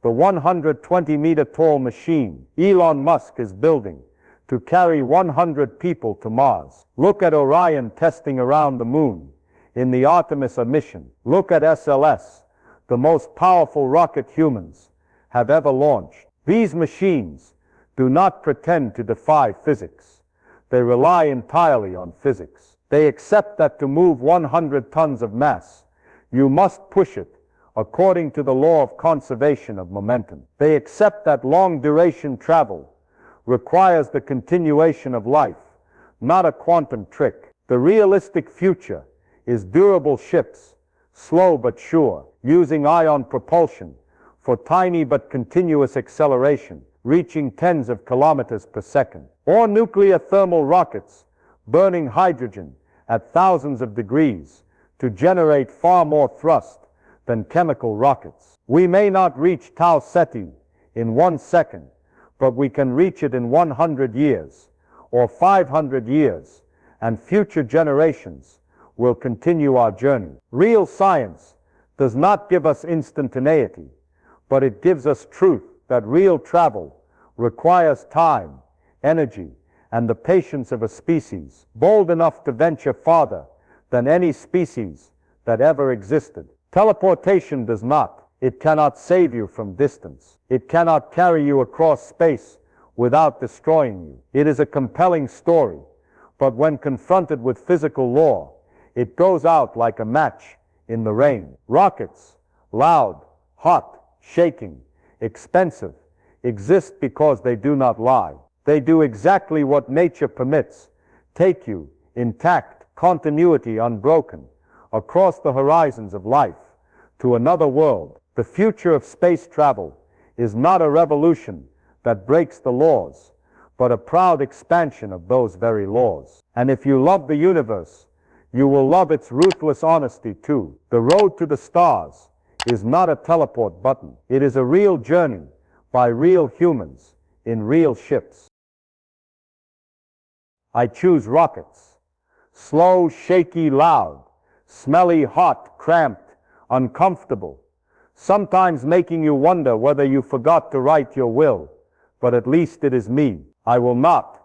the 120-meter tall machine Elon Musk is building to carry 100 people to Mars. Look at Orion testing around the moon in the Artemis mission. Look at SLS, the most powerful rocket humans have ever launched. These machines do not pretend to defy physics. They rely entirely on physics. They accept that to move 100 tons of mass, you must push it according to the law of conservation of momentum. They accept that long-duration travel requires the continuation of life, not a quantum trick. The realistic future is durable ships, slow but sure, using ion propulsion for tiny but continuous acceleration, reaching tens of kilometers per second. Or nuclear thermal rockets, burning hydrogen at thousands of degrees to generate far more thrust than chemical rockets. We may not reach Tau Ceti in 1 second, but we can reach it in 100 years, or 500 years, and future generations will continue our journey. Real science does not give us instantaneity, but it gives us truth that real travel requires time, energy, and the patience of a species bold enough to venture farther than any species that ever existed. Teleportation does not. It cannot save you from distance. It cannot carry you across space without destroying you. It is a compelling story, but when confronted with physical law, it goes out like a match in the rain. Rockets, loud, hot, shaking, expensive, exist because they do not lie. They do exactly what nature permits, take you, intact, continuity unbroken, across the horizons of life, to another world. The future of space travel is not a revolution that breaks the laws, but a proud expansion of those very laws. And if you love the universe, you will love its ruthless honesty too. The road to the stars is not a teleport button. It is a real journey by real humans in real ships. I choose rockets. Slow, shaky, loud, smelly, hot, cramped, uncomfortable, sometimes making you wonder whether you forgot to write your will, but at least it is me. I will not,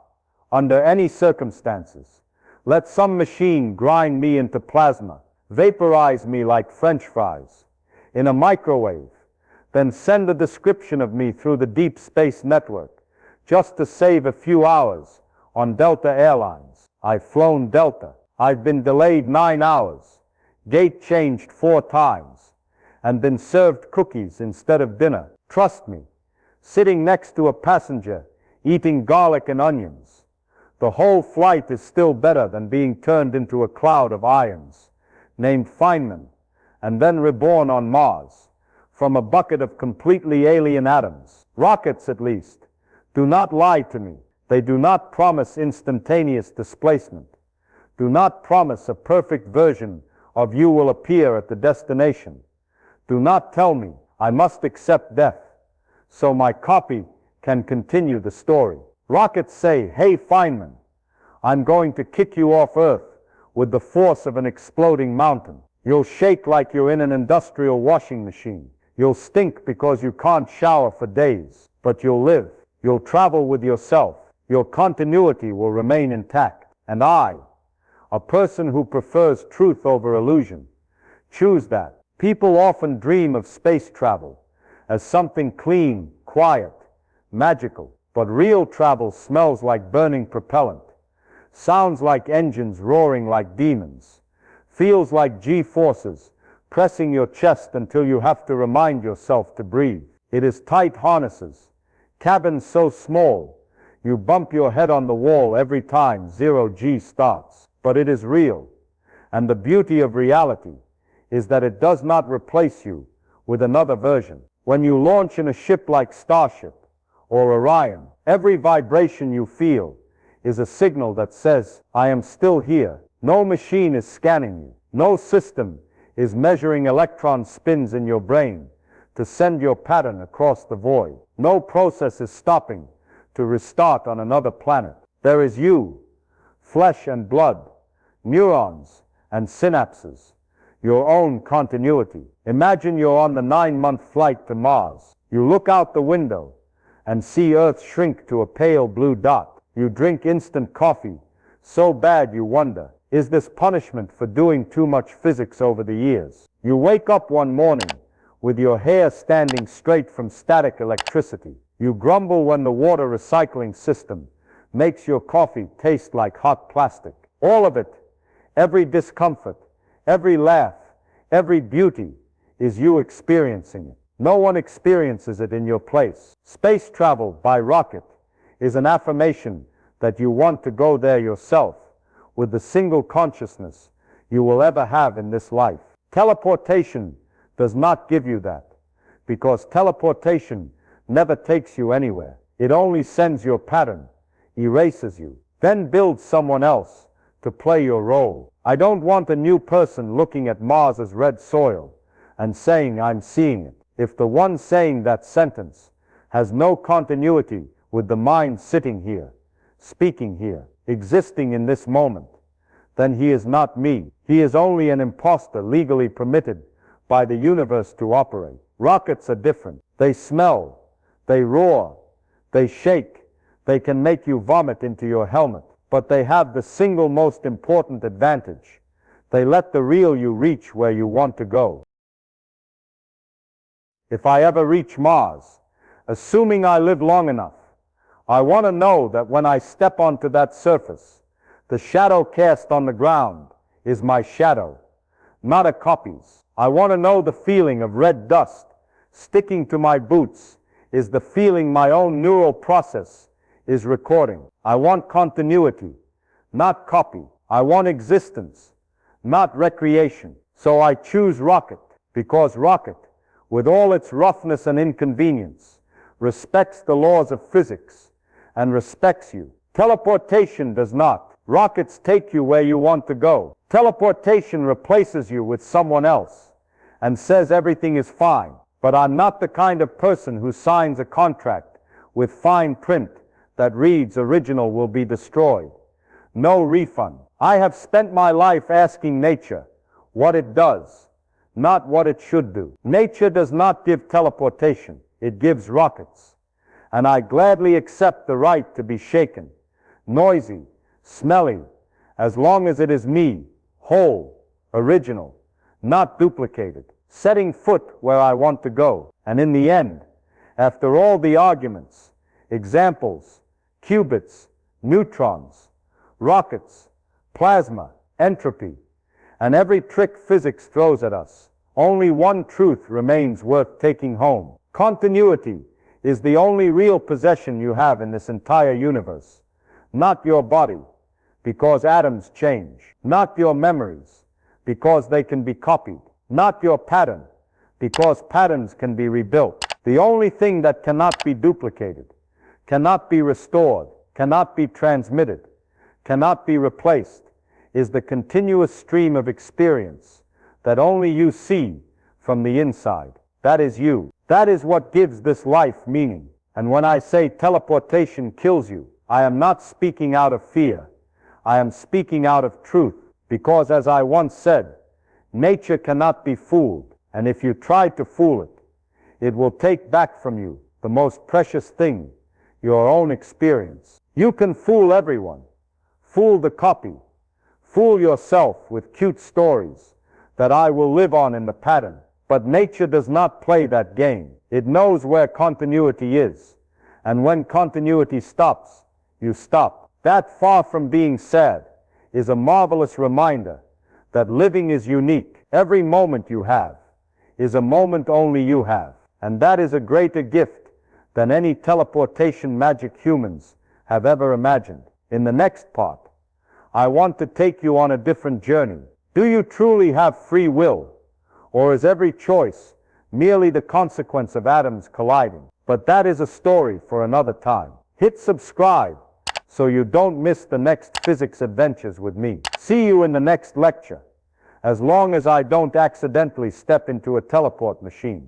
under any circumstances, let some machine grind me into plasma, vaporize me like French fries in a microwave, then send a description of me through the deep space network just to save a few hours on Delta Airlines. I've flown Delta. I've been delayed 9 hours, gate changed 4 times, and been served cookies instead of dinner. Trust me, sitting next to a passenger eating garlic and onions, the whole flight is still better than being turned into a cloud of ions, named Feynman, and then reborn on Mars, from a bucket of completely alien atoms. Rockets, at least, do not lie to me. They do not promise instantaneous displacement, do not promise a perfect version of you will appear at the destination, do not tell me I must accept death so my copy can continue the story. Rockets say, hey Feynman, I'm going to kick you off Earth with the force of an exploding mountain. You'll shake like you're in an industrial washing machine. You'll stink because you can't shower for days, but you'll live. You'll travel with yourself. Your continuity will remain intact. And I, a person who prefers truth over illusion, choose that. People often dream of space travel as something clean, quiet, magical. But real travel smells like burning propellant, sounds like engines roaring like demons, feels like G-forces pressing your chest until you have to remind yourself to breathe. It is tight harnesses, cabins so small you bump your head on the wall every time 0G starts. But it is real, and the beauty of reality is that it does not replace you with another version. When you launch in a ship like Starship or Orion, every vibration you feel is a signal that says, I am still here. No machine is scanning you. No system is measuring electron spins in your brain to send your pattern across the void. No process is stopping to restart on another planet. There is you, flesh and blood, neurons and synapses, your own continuity. Imagine you're on the 9-month flight to Mars. You look out the window and see Earth shrink to a pale blue dot. You drink instant coffee, so bad you wonder, is this punishment for doing too much physics over the years? You wake up one morning with your hair standing straight from static electricity. You grumble when the water recycling system makes your coffee taste like hot plastic. All of it, every discomfort, every laugh, every beauty, is you experiencing it. No one experiences it in your place. Space travel by rocket is an affirmation that you want to go there yourself with the single consciousness you will ever have in this life. Teleportation does not give you that, because teleportation never takes you anywhere. It only sends your pattern, erases you, then builds someone else to play your role. I don't want a new person looking at Mars's red soil and saying, I'm seeing it. If the one saying that sentence has no continuity with the mind sitting here, speaking here, existing in this moment, then he is not me. He is only an imposter legally permitted by the universe to operate. Rockets are different. They smell, they roar, they shake, they can make you vomit into your helmet. But they have the single most important advantage. They let the real you reach where you want to go. If I ever reach Mars, assuming I live long enough, I want to know that when I step onto that surface, the shadow cast on the ground is my shadow, not a copy's. I want to know the feeling of red dust sticking to my boots is the feeling my own neural process is recording. I want continuity, not copy. I want existence, not recreation. So I choose rocket, because rocket, with all its roughness and inconvenience, respects the laws of physics and respects you. Teleportation does not. Rockets take you where you want to go. Teleportation replaces you with someone else and says everything is fine. But I'm not the kind of person who signs a contract with fine print that reads original will be destroyed. No refund. I have spent my life asking nature what it does, not what it should do. Nature does not give teleportation. It gives rockets. And I gladly accept the right to be shaken, noisy, smelly, as long as it is me, whole, original, not duplicated, setting foot where I want to go. And in the end, after all the arguments, examples, qubits, neutrons, rockets, plasma, entropy, and every trick physics throws at us, only one truth remains worth taking home. Continuity is the only real possession you have in this entire universe. Not your body, because atoms change. Not your memories, because they can be copied. Not your pattern, because patterns can be rebuilt. The only thing that cannot be duplicated, cannot be restored, cannot be transmitted, cannot be replaced, is the continuous stream of experience that only you see from the inside. That is you. That is what gives this life meaning. And when I say teleportation kills you, I am not speaking out of fear. I am speaking out of truth. Because as I once said, nature cannot be fooled. And if you try to fool it, it will take back from you the most precious thing, your own experience. You can fool everyone. Fool the copy. Fool yourself with cute stories that I will live on in the pattern. But nature does not play that game. It knows where continuity is. And when continuity stops, you stop. That, far from being sad, is a marvelous reminder that living is unique. Every moment you have is a moment only you have. And that is a greater gift than any teleportation magic humans have ever imagined. In the next part, I want to take you on a different journey. Do you truly have free will? Or is every choice merely the consequence of atoms colliding? But that is a story for another time. Hit subscribe so you don't miss the next physics adventures with me. See you in the next lecture, as long as I don't accidentally step into a teleport machine.